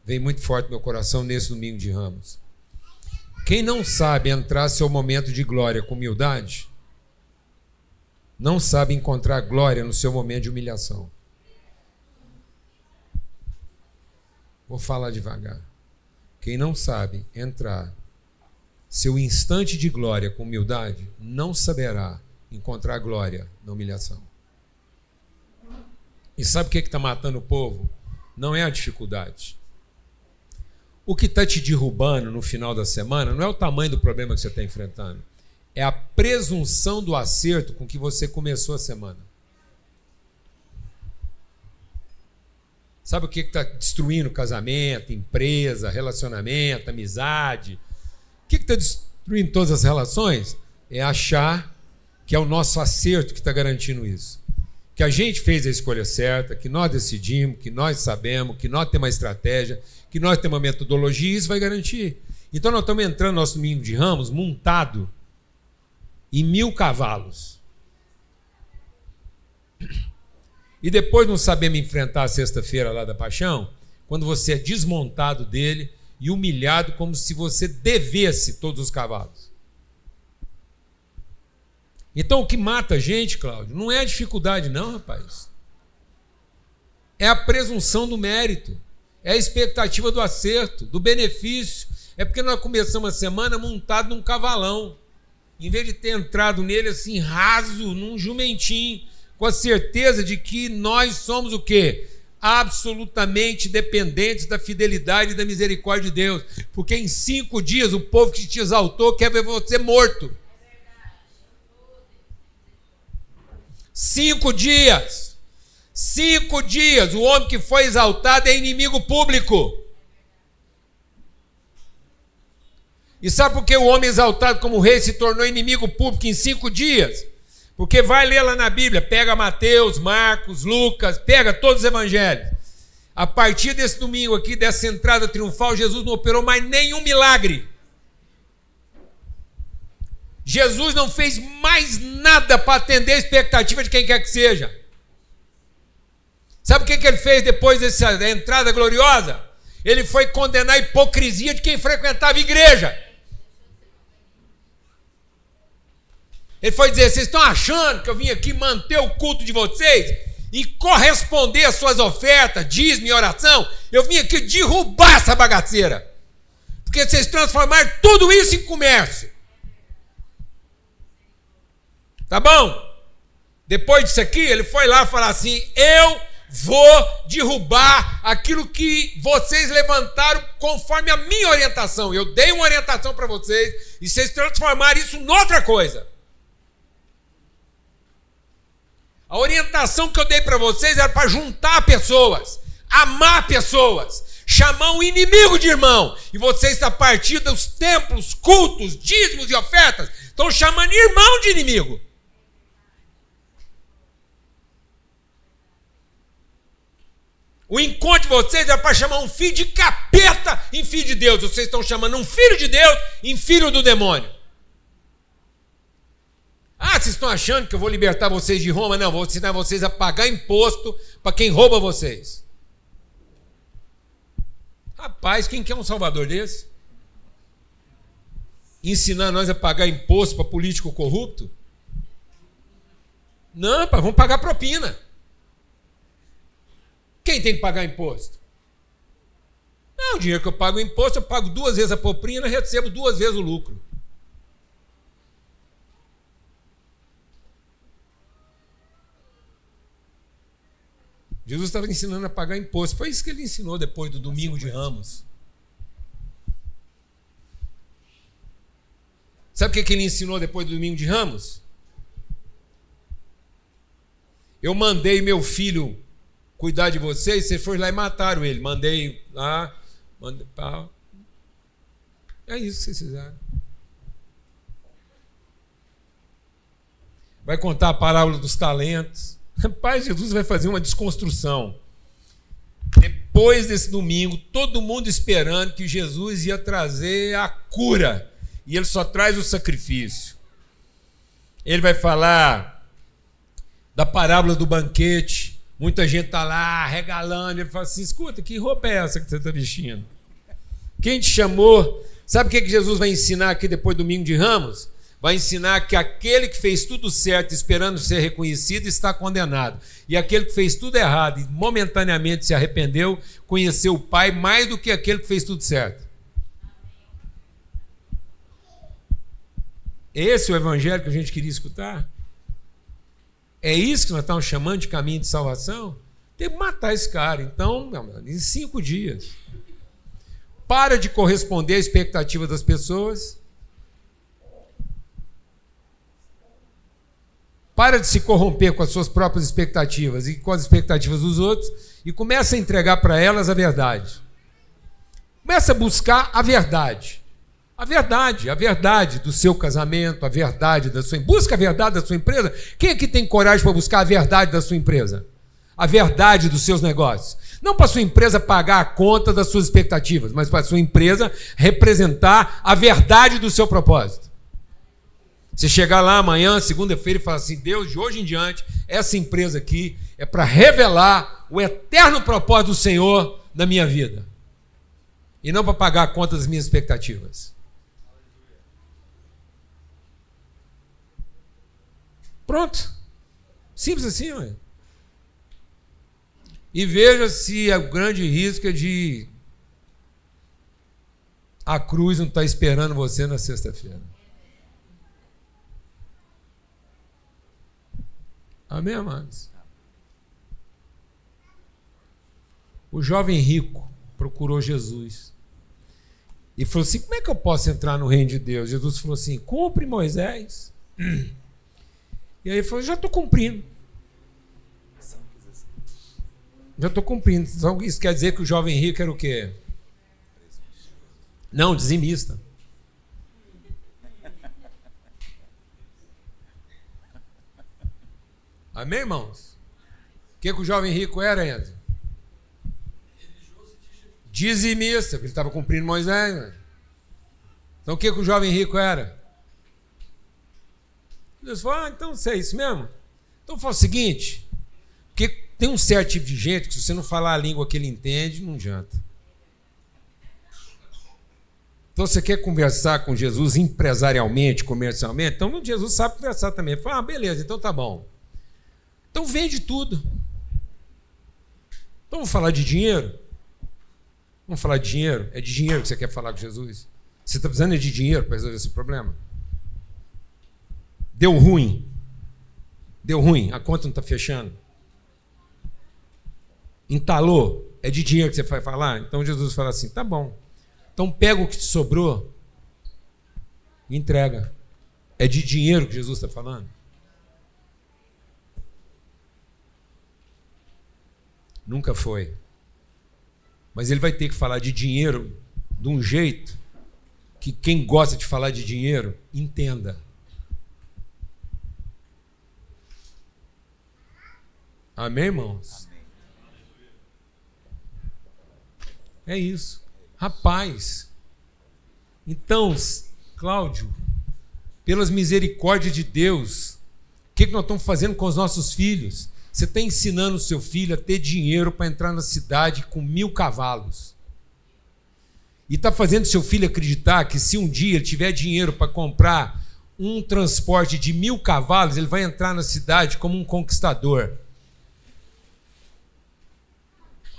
vem muito forte no meu coração nesse domingo de Ramos. Quem não sabe entrar seu momento de glória com humildade, não sabe encontrar glória no seu momento de humilhação. Vou falar devagar. Quem não sabe entrar seu instante de glória com humildade, não saberá encontrar glória na humilhação. E sabe o que está matando o povo? Não é a dificuldade. O que está te derrubando no final da semana não é o tamanho do problema que você está enfrentando. É a presunção do acerto com que você começou a semana. Sabe o que está destruindo casamento, empresa, relacionamento, amizade? O que está destruindo todas as relações? É achar que é o nosso acerto que está garantindo isso. Que a gente fez a escolha certa, que nós decidimos, que nós sabemos, que nós temos uma estratégia, que nós temos uma metodologia, e isso vai garantir. Então nós estamos entrando no nosso domingo de Ramos montado em 1000 cavalos. E depois não sabemos enfrentar a sexta-feira lá da paixão, quando você é desmontado dele e humilhado como se você devesse todos os cavalos. Então o que mata a gente, Cláudio, não é a dificuldade não, rapaz. É a presunção do mérito, é a expectativa do acerto, do benefício. É porque nós começamos a semana montado num cavalão, em vez de ter entrado nele assim raso, num jumentinho, com a certeza de que nós somos o quê? Absolutamente dependentes da fidelidade e da misericórdia de Deus. Porque em 5 dias o povo que te exaltou quer ver você morto. 5 dias. 5 dias. O homem que foi exaltado é inimigo público. E sabe por que o homem exaltado como rei se tornou inimigo público em 5 dias? Porque vai ler lá na Bíblia, pega Mateus, Marcos, Lucas, pega todos os evangelhos. A partir desse domingo aqui, dessa entrada triunfal, Jesus não operou mais nenhum milagre. Jesus não fez mais nada para atender a expectativa de quem quer que seja. Sabe o que ele fez depois dessa entrada gloriosa? Ele foi condenar a hipocrisia de quem frequentava a igreja. Ele foi dizer: vocês estão achando que eu vim aqui manter o culto de vocês e corresponder às suas ofertas, dízimo e oração? Eu vim aqui derrubar essa bagaceira. Porque vocês transformaram tudo isso em comércio. Tá bom? Depois disso aqui, ele foi lá falar assim: eu vou derrubar aquilo que vocês levantaram conforme a minha orientação. Eu dei uma orientação para vocês e vocês transformaram isso em outra coisa. A orientação que eu dei para vocês era para juntar pessoas, amar pessoas, chamar um inimigo de irmão. E vocês, a partir dos templos, cultos, dízimos e ofertas, estão chamando irmão de inimigo. O encontro de vocês é para chamar um filho de capeta em filho de Deus. Vocês estão chamando um filho de Deus em filho do demônio. Ah, vocês estão achando que eu vou libertar vocês de Roma? Não, vou ensinar vocês a pagar imposto para quem rouba vocês. Rapaz, quem quer um salvador desse? Ensinar nós a pagar imposto para político corrupto? Não, pai, vamos pagar propina. Quem tem que pagar imposto? Não, o dinheiro que eu pago o imposto, eu pago 2 vezes a propina e recebo 2 vezes o lucro. Jesus estava ensinando a pagar imposto. Foi isso que ele ensinou depois do domingo de Ramos. Sabe o que ele ensinou depois do domingo de Ramos? Eu mandei meu filho cuidar de vocês, vocês foram lá e mataram ele. Mandei lá, pá. É isso que vocês fizeram. Vai contar a parábola dos talentos. Pai, Jesus vai fazer uma desconstrução. Depois desse domingo, todo mundo esperando que Jesus ia trazer a cura. E ele só traz o sacrifício. Ele vai falar da parábola do banquete. Muita gente está lá regalando. Ele fala assim, escuta, que roupa é essa que você está vestindo? Quem te chamou? Sabe o que Jesus vai ensinar aqui depois do domingo de Ramos? Vai ensinar que aquele que fez tudo certo esperando ser reconhecido está condenado. E aquele que fez tudo errado e momentaneamente se arrependeu, conheceu o Pai mais do que aquele que fez tudo certo. Esse é o evangelho que a gente queria escutar? É isso que nós estamos chamando de caminho de salvação? Tem que matar esse cara. Então, em 5 dias. Para de corresponder à expectativa das pessoas. Para de se corromper com as suas próprias expectativas e com as expectativas dos outros e começa a entregar para elas a verdade. Começa a buscar a verdade. A verdade do seu casamento, a verdade da sua... Busca a verdade da sua empresa. Quem aqui tem coragem para buscar a verdade da sua empresa? A verdade dos seus negócios. Não para a sua empresa pagar a conta das suas expectativas, mas para a sua empresa representar a verdade do seu propósito. Você chegar lá amanhã, segunda-feira, e falar assim, Deus, de hoje em diante, essa empresa aqui é para revelar o eterno propósito do Senhor na minha vida. E não para pagar a conta das minhas expectativas. Pronto. Simples assim, ué. E veja se o grande risco é de a cruz não está esperando você na sexta-feira. Amém, amados? O jovem rico procurou Jesus e falou assim, como é que eu posso entrar no reino de Deus? Jesus falou assim, cumpre Moisés. E aí ele falou, já estou cumprindo. Já estou cumprindo. Então, isso quer dizer que o jovem rico era o quê? Não, dizimista. Amém, irmãos? O que o jovem rico era, Enzo? Dizimista, porque ele estava cumprindo Moisés. Né? Então o que o jovem rico era? Deus falou, então você é isso mesmo? Então fala o seguinte, porque tem um certo tipo de gente que se você não falar a língua que ele entende, não adianta. Então você quer conversar com Jesus empresarialmente, comercialmente? Então Jesus sabe conversar também. Ele fala, beleza, então tá bom. Então vende tudo. Então vamos falar de dinheiro? Vamos falar de dinheiro? É de dinheiro que você quer falar com Jesus? Você está precisando de dinheiro para resolver esse problema? Deu ruim. Deu ruim. A conta não está fechando. Entalou. É de dinheiro que você vai falar? Então Jesus fala assim, tá bom. Então pega o que te sobrou e entrega. É de dinheiro que Jesus está falando? Nunca foi. Mas ele vai ter que falar de dinheiro de um jeito que quem gosta de falar de dinheiro entenda. Amém, irmãos? Amém. É isso. Rapaz. Então, Cláudio, pelas misericórdias de Deus, o que nós estamos fazendo com os nossos filhos? Você está ensinando o seu filho a ter dinheiro para entrar na cidade com 1000 cavalos. E está fazendo seu filho acreditar que se um dia ele tiver dinheiro para comprar um transporte de 1000 cavalos, ele vai entrar na cidade como um conquistador.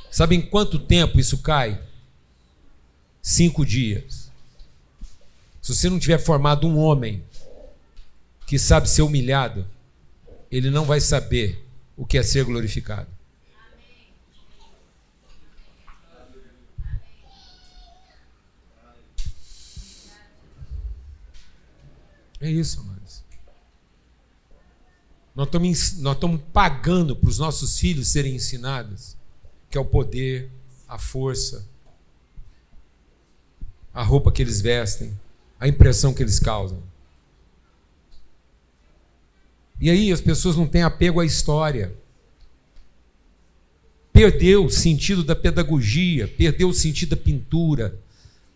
Sabe em quanto tempo isso cai? 5 dias. Se você não tiver formado um homem que sabe ser humilhado, ele não vai saber o que é ser glorificado. É isso, amados. Nós estamos pagando para os nossos filhos serem ensinados que é o poder, a força, a roupa que eles vestem, a impressão que eles causam. E aí as pessoas não têm apego à história. Perdeu o sentido da pedagogia, perdeu o sentido da pintura.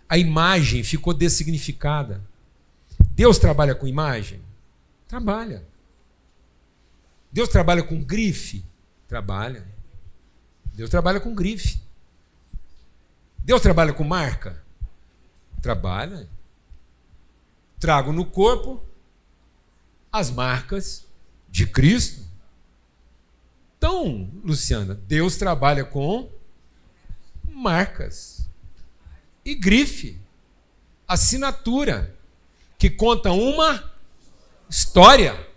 A imagem ficou dessignificada. Deus trabalha com imagem? Trabalha. Deus trabalha com grife? Trabalha. Deus trabalha com grife. Deus trabalha com marca? Trabalha. Trago no corpo as marcas de Cristo. Então, Luciana, Deus trabalha com marcas e grife, assinatura, que conta uma história.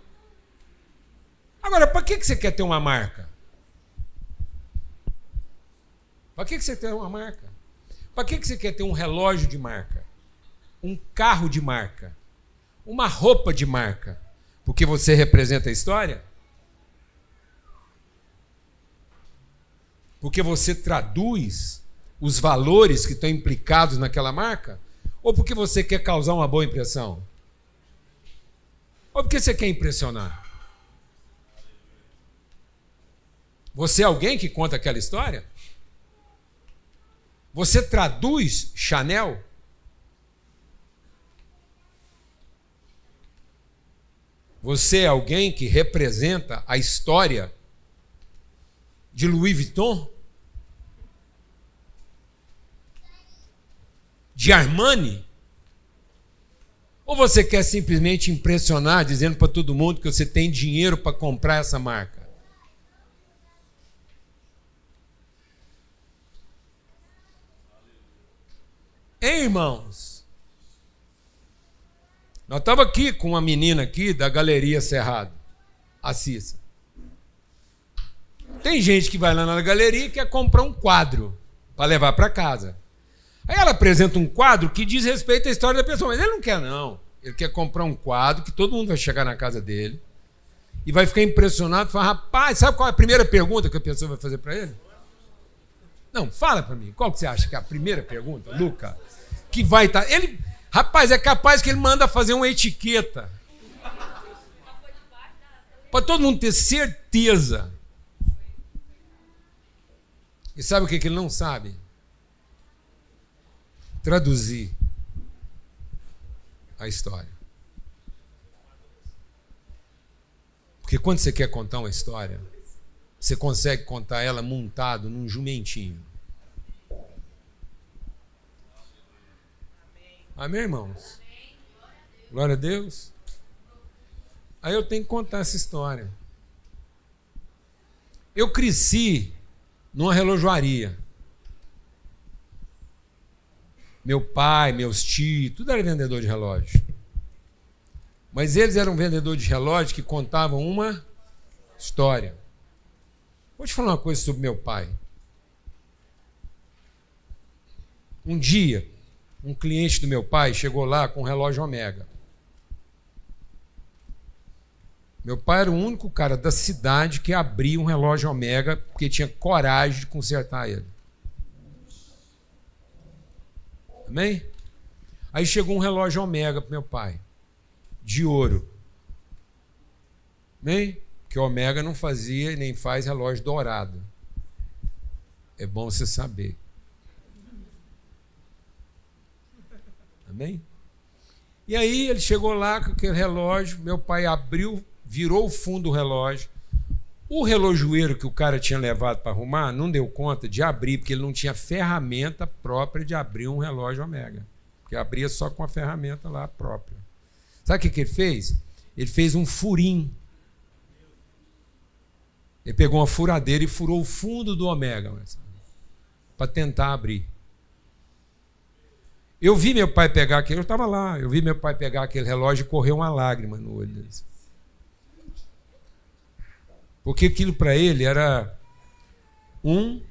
Agora, para que você quer ter uma marca? Para que você quer uma marca? Para que você quer ter um relógio de marca? Um carro de marca? Uma roupa de marca? Porque você representa a história? Porque você traduz os valores que estão implicados naquela marca? Ou porque você quer causar uma boa impressão? Ou porque você quer impressionar? Você é alguém que conta aquela história? Você traduz Chanel? Você é alguém que representa a história de Louis Vuitton? De Armani? Ou você quer simplesmente impressionar, dizendo para todo mundo que você tem dinheiro para comprar essa marca? Hein, irmãos? Nós estávamos aqui com uma menina aqui da Galeria Cerrado, a Cissa. Tem gente que vai lá na galeria e quer comprar um quadro para levar para casa. Aí ela apresenta um quadro que diz respeito à história da pessoa, mas ele não quer, não. Ele quer comprar um quadro que todo mundo vai chegar na casa dele e vai ficar impressionado e falar, rapaz, sabe qual é a primeira pergunta que a pessoa vai fazer para ele? Não, fala para mim, qual que você acha que é a primeira pergunta, Luca? Que vai estar... Ele, rapaz, é capaz que ele manda fazer uma etiqueta para todo mundo ter certeza. E sabe o que ele não sabe? Traduzir a história. Porque quando você quer contar uma história, você consegue contar ela montado num jumentinho. Amém, irmãos? Glória a Deus. Aí eu tenho que contar essa história. Eu cresci numa relojoaria. Meu pai, meus tios, tudo era vendedor de relógio. Mas eles eram vendedores de relógio que contavam uma história. Vou te falar uma coisa sobre meu pai. Um dia, um cliente do meu pai chegou lá com um relógio Omega. Meu pai era o único cara da cidade que abria um relógio Omega porque tinha coragem de consertar ele. Amém? Aí chegou um relógio Omega para meu pai, de ouro. Amém? Porque o Omega não fazia e nem faz relógio dourado. É bom você saber. Amém? E aí ele chegou lá com aquele relógio, meu pai abriu, virou o fundo do relógio. O relojoeiro que o cara tinha levado para arrumar não deu conta de abrir, porque ele não tinha ferramenta própria de abrir um relógio Omega. Porque abria só com a ferramenta lá própria. Sabe o que ele fez? Ele fez um furinho. Ele pegou uma furadeira e furou o fundo do ômega para tentar abrir. Eu vi meu pai pegar aquele, eu estava lá, eu vi meu pai pegar aquele relógio e correr uma lágrima no olho dele. Porque aquilo para ele era um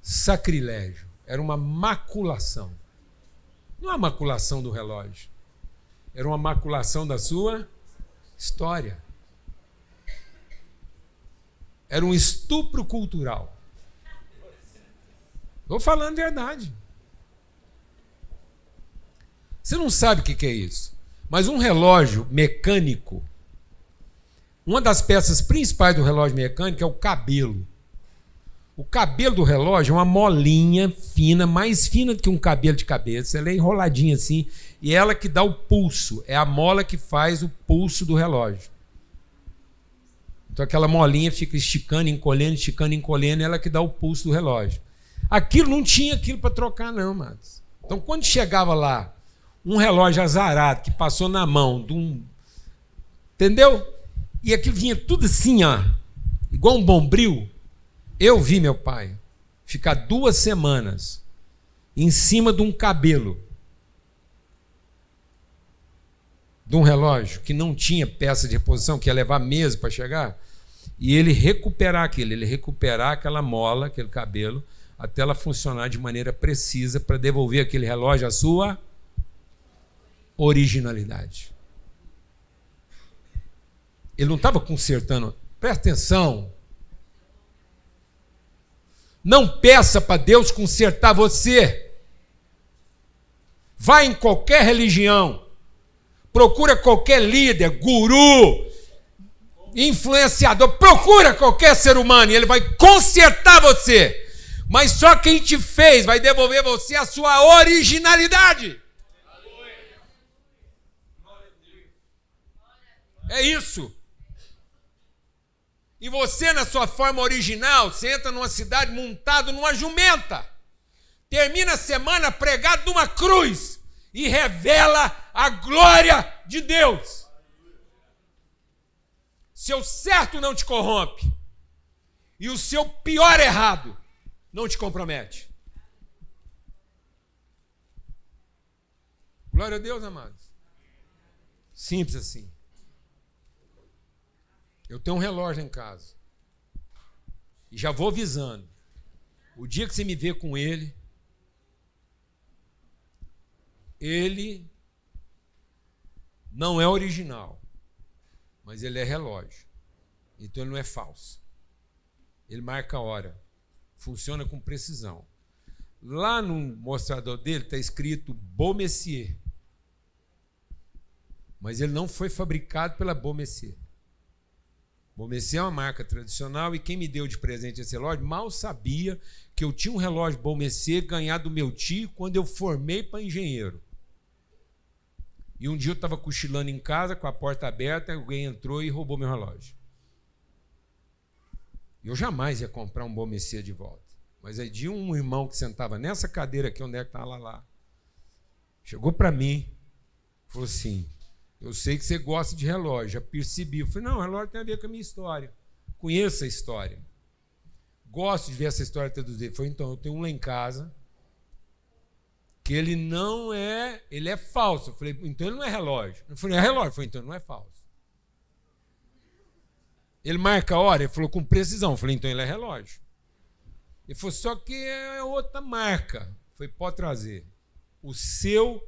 sacrilégio, era uma maculação. Não é uma maculação do relógio, era uma maculação da sua história. Era um estupro cultural. Estou falando a verdade. Você não sabe o que é isso, mas um relógio mecânico, uma das peças principais do relógio mecânico é o cabelo. O cabelo do relógio é uma molinha fina, mais fina do que um cabelo de cabeça. Ela é enroladinha assim, e ela que dá o pulso. É a mola que faz o pulso do relógio. Então aquela molinha fica esticando, encolhendo, e ela que dá o pulso do relógio. Aquilo não tinha aquilo para trocar não, Matos. Então quando chegava lá, um relógio azarado que passou na mão de um... Entendeu? E aquilo vinha tudo assim, ó, igual um bombril. Eu vi meu pai ficar 2 semanas em cima de um cabelo de um relógio que não tinha peça de reposição, que ia levar meses para chegar, e ele recuperar aquilo, ele recuperar aquela mola, aquele cabelo, até ela funcionar de maneira precisa para devolver aquele relógio à sua originalidade. Ele não estava consertando. Presta atenção. Não peça para Deus consertar você. Vai em qualquer religião. Procura qualquer líder, guru, influenciador. Procura qualquer ser humano e ele vai consertar você. Mas só quem te fez vai devolver você a sua originalidade. É isso. E você, na sua forma original, você entra numa cidade montado numa jumenta. Termina a semana pregado numa cruz e revela a glória de Deus. Seu certo não te corrompe. E o seu pior errado não te compromete. Glória a Deus, amados. Simples assim. Eu tenho um relógio em casa. E já vou avisando. O dia que você me vê com ele, ele não é original, mas ele é relógio. Então ele não é falso. Ele marca a hora. Funciona com precisão. Lá no mostrador dele está escrito Beau Messier. Mas ele não foi fabricado pela Beau Messier. Beau Messier é uma marca tradicional e quem me deu de presente esse relógio mal sabia que eu tinha um relógio Beau Messier ganhado do meu tio quando eu formei para engenheiro. E um dia eu estava cochilando em casa com a porta aberta, alguém entrou e roubou meu relógio. Eu jamais ia comprar um Beau Messier de volta. Mas aí de um irmão que sentava nessa cadeira aqui, onde é que está lá, chegou para mim, falou assim: eu sei que você gosta de relógio, já percebi. Eu falei: não, o relógio tem a ver com a minha história. Conheço a história. Gosto de ver essa história traduzida. Ele falou: então, eu tenho um lá em casa que ele não é, ele é falso. Eu falei: então ele não é relógio. Eu falei: é relógio. Eu falei: então ele não é falso. Ele marca a hora? Ele falou: com precisão. Eu falei: então ele é relógio. Ele falou: só que é outra marca. Eu falei: pode trazer. O seu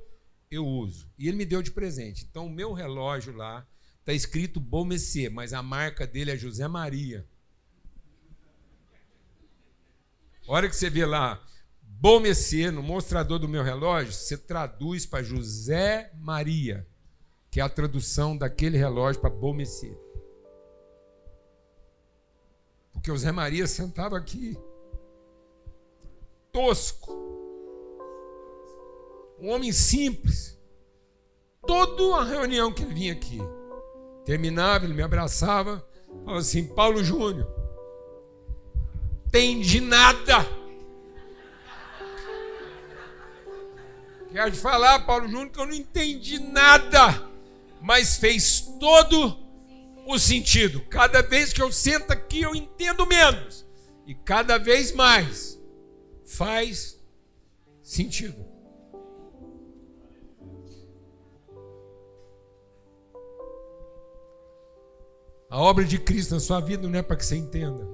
eu uso. E ele me deu de presente. Então, o meu relógio lá está escrito Beau Messier, mas a marca dele é José Maria. A hora que você vê lá Beau Messier no mostrador do meu relógio, você traduz para José Maria, que é a tradução daquele relógio para Beau Messier. Porque o Zé Maria sentava aqui, tosco, um homem simples. Toda a reunião que ele vinha aqui, terminava, ele me abraçava, falava assim: Paulo Júnior, entendi nada. Quero te falar, Paulo Júnior, que eu não entendi nada. mas fez todo o sentido. Cada vez que eu sento aqui, eu entendo menos. E cada vez mais faz sentido. A obra de Cristo na sua vida não é para que você entenda.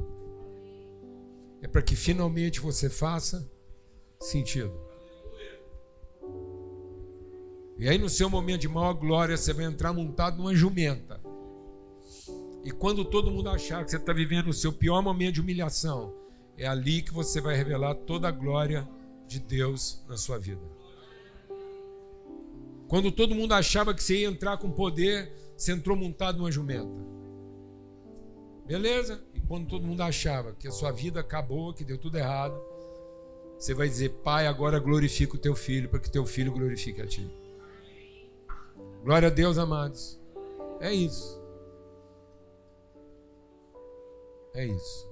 É para que finalmente você faça sentido. E aí no seu momento de maior glória, você vai entrar montado numa jumenta. E quando todo mundo achar que você está vivendo o seu pior momento de humilhação, é ali que você vai revelar toda a glória de Deus na sua vida. Quando todo mundo achava que você ia entrar com poder, você entrou montado numa jumenta. Beleza? E quando todo mundo achava que a sua vida acabou, que deu tudo errado, você vai dizer: Pai, agora glorifica o teu filho, para que teu filho glorifique a ti. Glória a Deus, amados. É isso. É isso.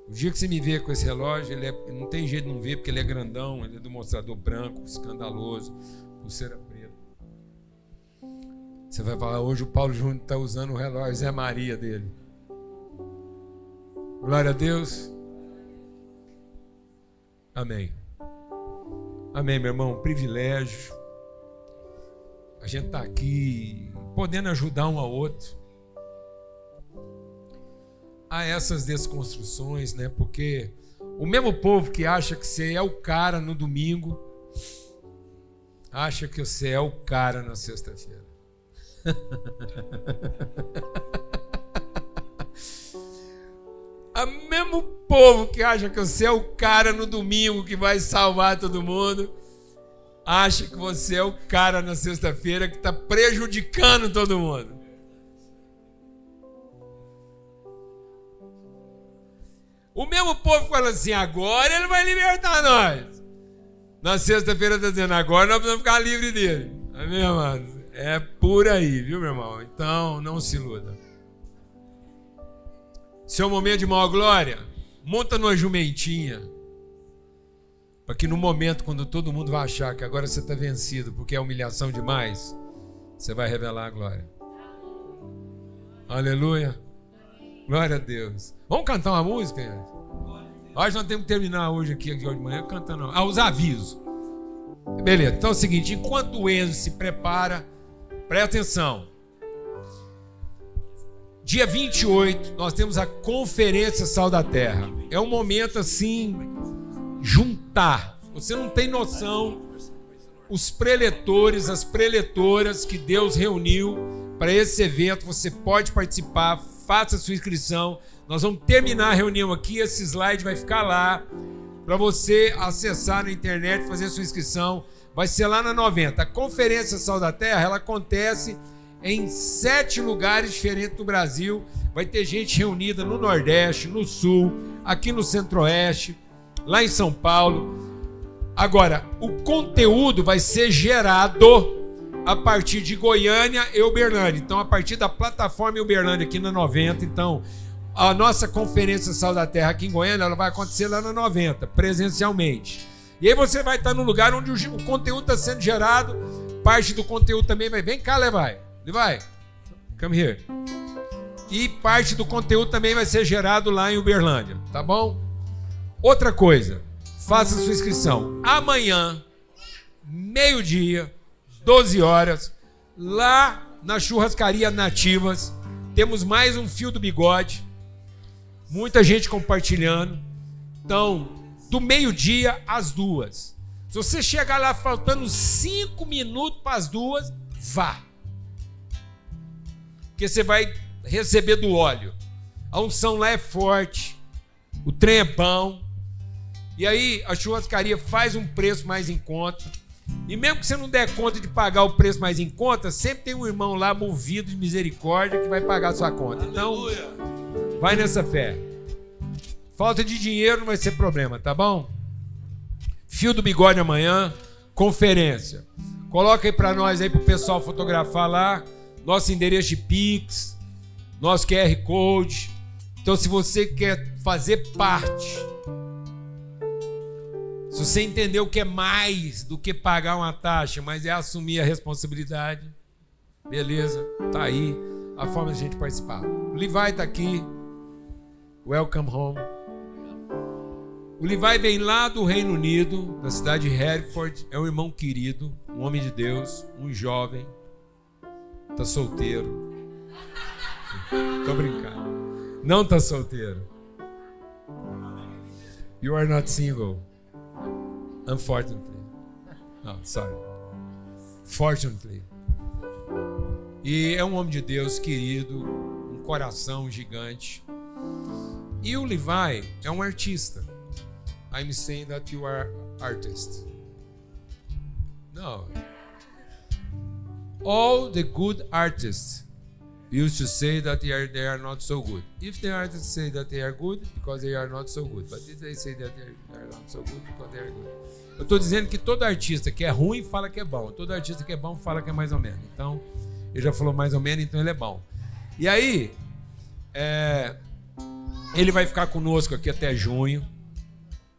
O dia que você me vê com esse relógio, não tem jeito de não ver, porque ele é grandão, ele é do mostrador branco, escandaloso, pulseira preta. Você vai falar: hoje o Paulo Júnior está usando o relógio Zé Maria dele. Glória a Deus. Amém. Amém, meu irmão. Privilégio. A gente está aqui podendo ajudar um ao outro a essas desconstruções, né? Porque o mesmo povo que acha que você é o cara no domingo, acha que você é o cara na sexta-feira. O mesmo povo que acha que você é o cara no domingo que vai salvar todo mundo, acha que você é o cara na sexta-feira que está prejudicando todo mundo. O mesmo povo fala assim: agora ele vai libertar nós. Na sexta-feira está dizendo: agora nós precisamos ficar livres dele. Amém, amados? É por aí, viu, meu irmão? Então não se iluda. Seu momento de maior glória, monta numa jumentinha, para que no momento, quando todo mundo vai achar que agora você está vencido porque é humilhação demais, você vai revelar a glória. Aleluia. Glória a Deus. Vamos cantar uma música? Nós temos que terminar hoje aqui de manhã cantando os avisos. Beleza, então é o seguinte: enquanto o Enzo se prepara, presta atenção. Dia 28, nós temos a Conferência Sal da Terra. É um momento assim, juntar. Você não tem noção os preletores, as preletoras que Deus reuniu para esse evento. Você pode participar, faça a sua inscrição. Nós vamos terminar a reunião aqui, esse slide vai ficar lá para você acessar na internet, fazer a sua inscrição. Vai ser lá na 90. A Conferência Sal da Terra, ela acontece em 7 lugares diferentes do Brasil. Vai ter gente reunida no Nordeste, no Sul, aqui no Centro-Oeste, lá em São Paulo. Agora, o conteúdo vai ser gerado a partir de Goiânia e Uberlândia. Então, a partir da plataforma Uberlândia aqui na 90. Então, a nossa Conferência Sal da Terra aqui em Goiânia, ela vai acontecer lá na 90, presencialmente. E aí você vai estar no lugar onde o conteúdo está sendo gerado. Parte do conteúdo também vai... Vem cá, Levi. Levi, come here. E parte do conteúdo também vai ser gerado lá em Uberlândia, tá bom? Outra coisa, faça sua inscrição. Amanhã, meio-dia, 12 horas, lá na Churrascaria Nativas, temos mais um Fio do Bigode. Muita gente compartilhando. Então, do meio-dia às 2. Se você chegar lá faltando 5 minutos para as 2, vá. Porque você vai receber do óleo. A unção lá é forte. O trem é bom. E aí a churrascaria faz um preço mais em conta. E mesmo que você não der conta de pagar o preço mais em conta, sempre tem um irmão lá movido de misericórdia que vai pagar a sua conta. Então, vai nessa fé. Falta de dinheiro não vai ser problema, tá bom? Fio do Bigode amanhã, conferência. Coloca aí pra nós aí pro pessoal fotografar lá. Nosso endereço de Pix, nosso QR Code. Então, se você quer fazer parte, Se você entendeu que é mais do que pagar uma taxa, mas é assumir a responsabilidade, beleza, tá aí a forma de a gente participar. O Levi tá aqui. Welcome home. O Levi vem lá do Reino Unido, da cidade de Hereford. É um irmão querido, um homem de Deus, um jovem. Tá solteiro. Tô brincando. Não tá solteiro. You are not single. Unfortunately. No, sorry. Fortunately. E é um homem de Deus querido, um coração gigante. E o Levi é um artista. I'm saying that you are artist. No. All the good artists used to say that they are not so good. If the artists say that they are good, because they are not so good. But if they say that they are not so good, because they are good. Eu estou dizendo que todo artista que é ruim fala que é bom. Todo artista que é bom fala que é mais ou menos. Então, ele já falou mais ou menos, então ele é bom. E aí, ele vai ficar conosco aqui até junho.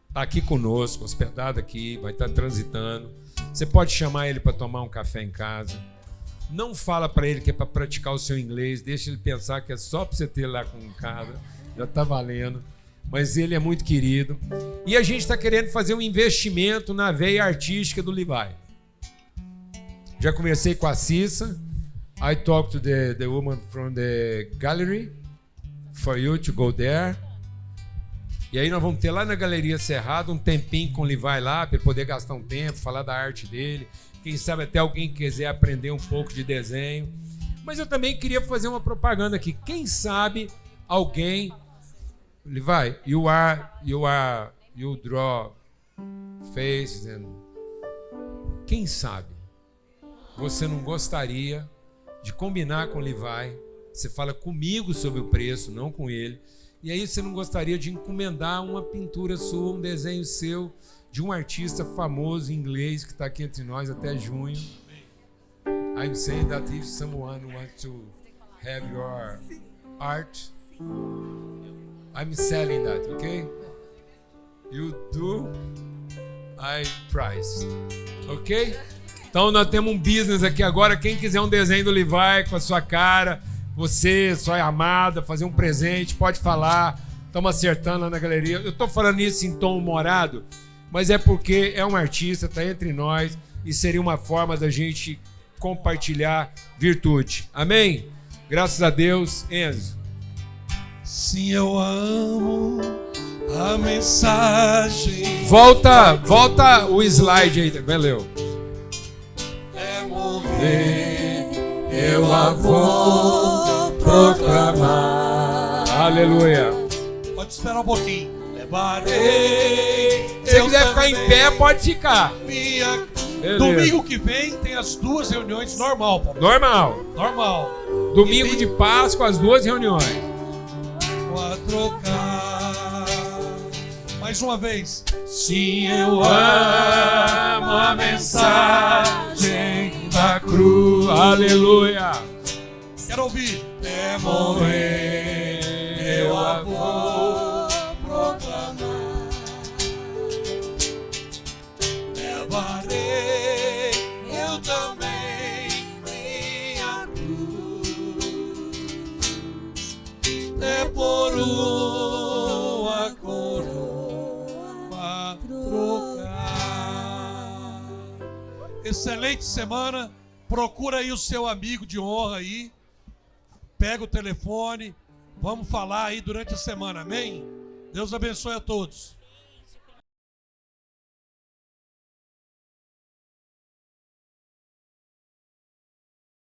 Está aqui conosco, hospedado aqui, vai estar transitando. Você pode chamar ele para tomar um café em casa. Não fala para ele que é para praticar o seu inglês. Deixa ele pensar que é só para você ter lá com em casa. Já está valendo. Mas ele é muito querido. E a gente está querendo fazer um investimento na veia artística do Levi. Já conversei com a Cissa. I talked to the woman from the gallery for you to go there. E aí nós vamos ter lá na Galeria Cerrado um tempinho com o Levi lá, para ele poder gastar um tempo, falar da arte dele. Quem sabe até alguém quiser aprender um pouco de desenho. Mas eu também queria fazer uma propaganda aqui. Quem sabe alguém... Levi, you draw faces and... Quem sabe você não gostaria de combinar com o Levi? Você fala comigo sobre o preço, não com ele. E aí você não gostaria de encomendar uma pintura sua, um desenho seu, de um artista famoso inglês que está aqui entre nós até junho. I'm saying that if someone wants to have your art, I'm selling that, okay? You do, I price, ok? Então nós temos um business aqui agora. Quem quiser um desenho do Levi com a sua cara, você, sua amada, fazer um presente, pode falar. Estamos acertando lá na galeria. Eu estou falando isso em tom humorado, mas é porque é um artista, está entre nós e seria uma forma da gente compartilhar virtude. Amém? Graças a Deus. Enzo. Sim, eu amo a mensagem. Volta o slide aí. Valeu. É morrer, eu a vou proclamar. Aleluia. Pode esperar um pouquinho. Levarei. Se você quiser ficar em pé, pode ficar. Beleza. Domingo que vem tem as 2 reuniões normal, Paulo. Normal. Domingo de Páscoa, as 2 reuniões. Pra trocar. Mais uma vez. Sim, eu amo a mensagem da cruz. Aleluia. Quero ouvir. É morrer, eu a vou proclamar. Levarei eu também minha cruz, é por uma coroa trocar. Excelente semana. Procura aí o seu amigo de honra aí. Pega o telefone. Vamos falar aí durante a semana. Amém? Deus abençoe a todos.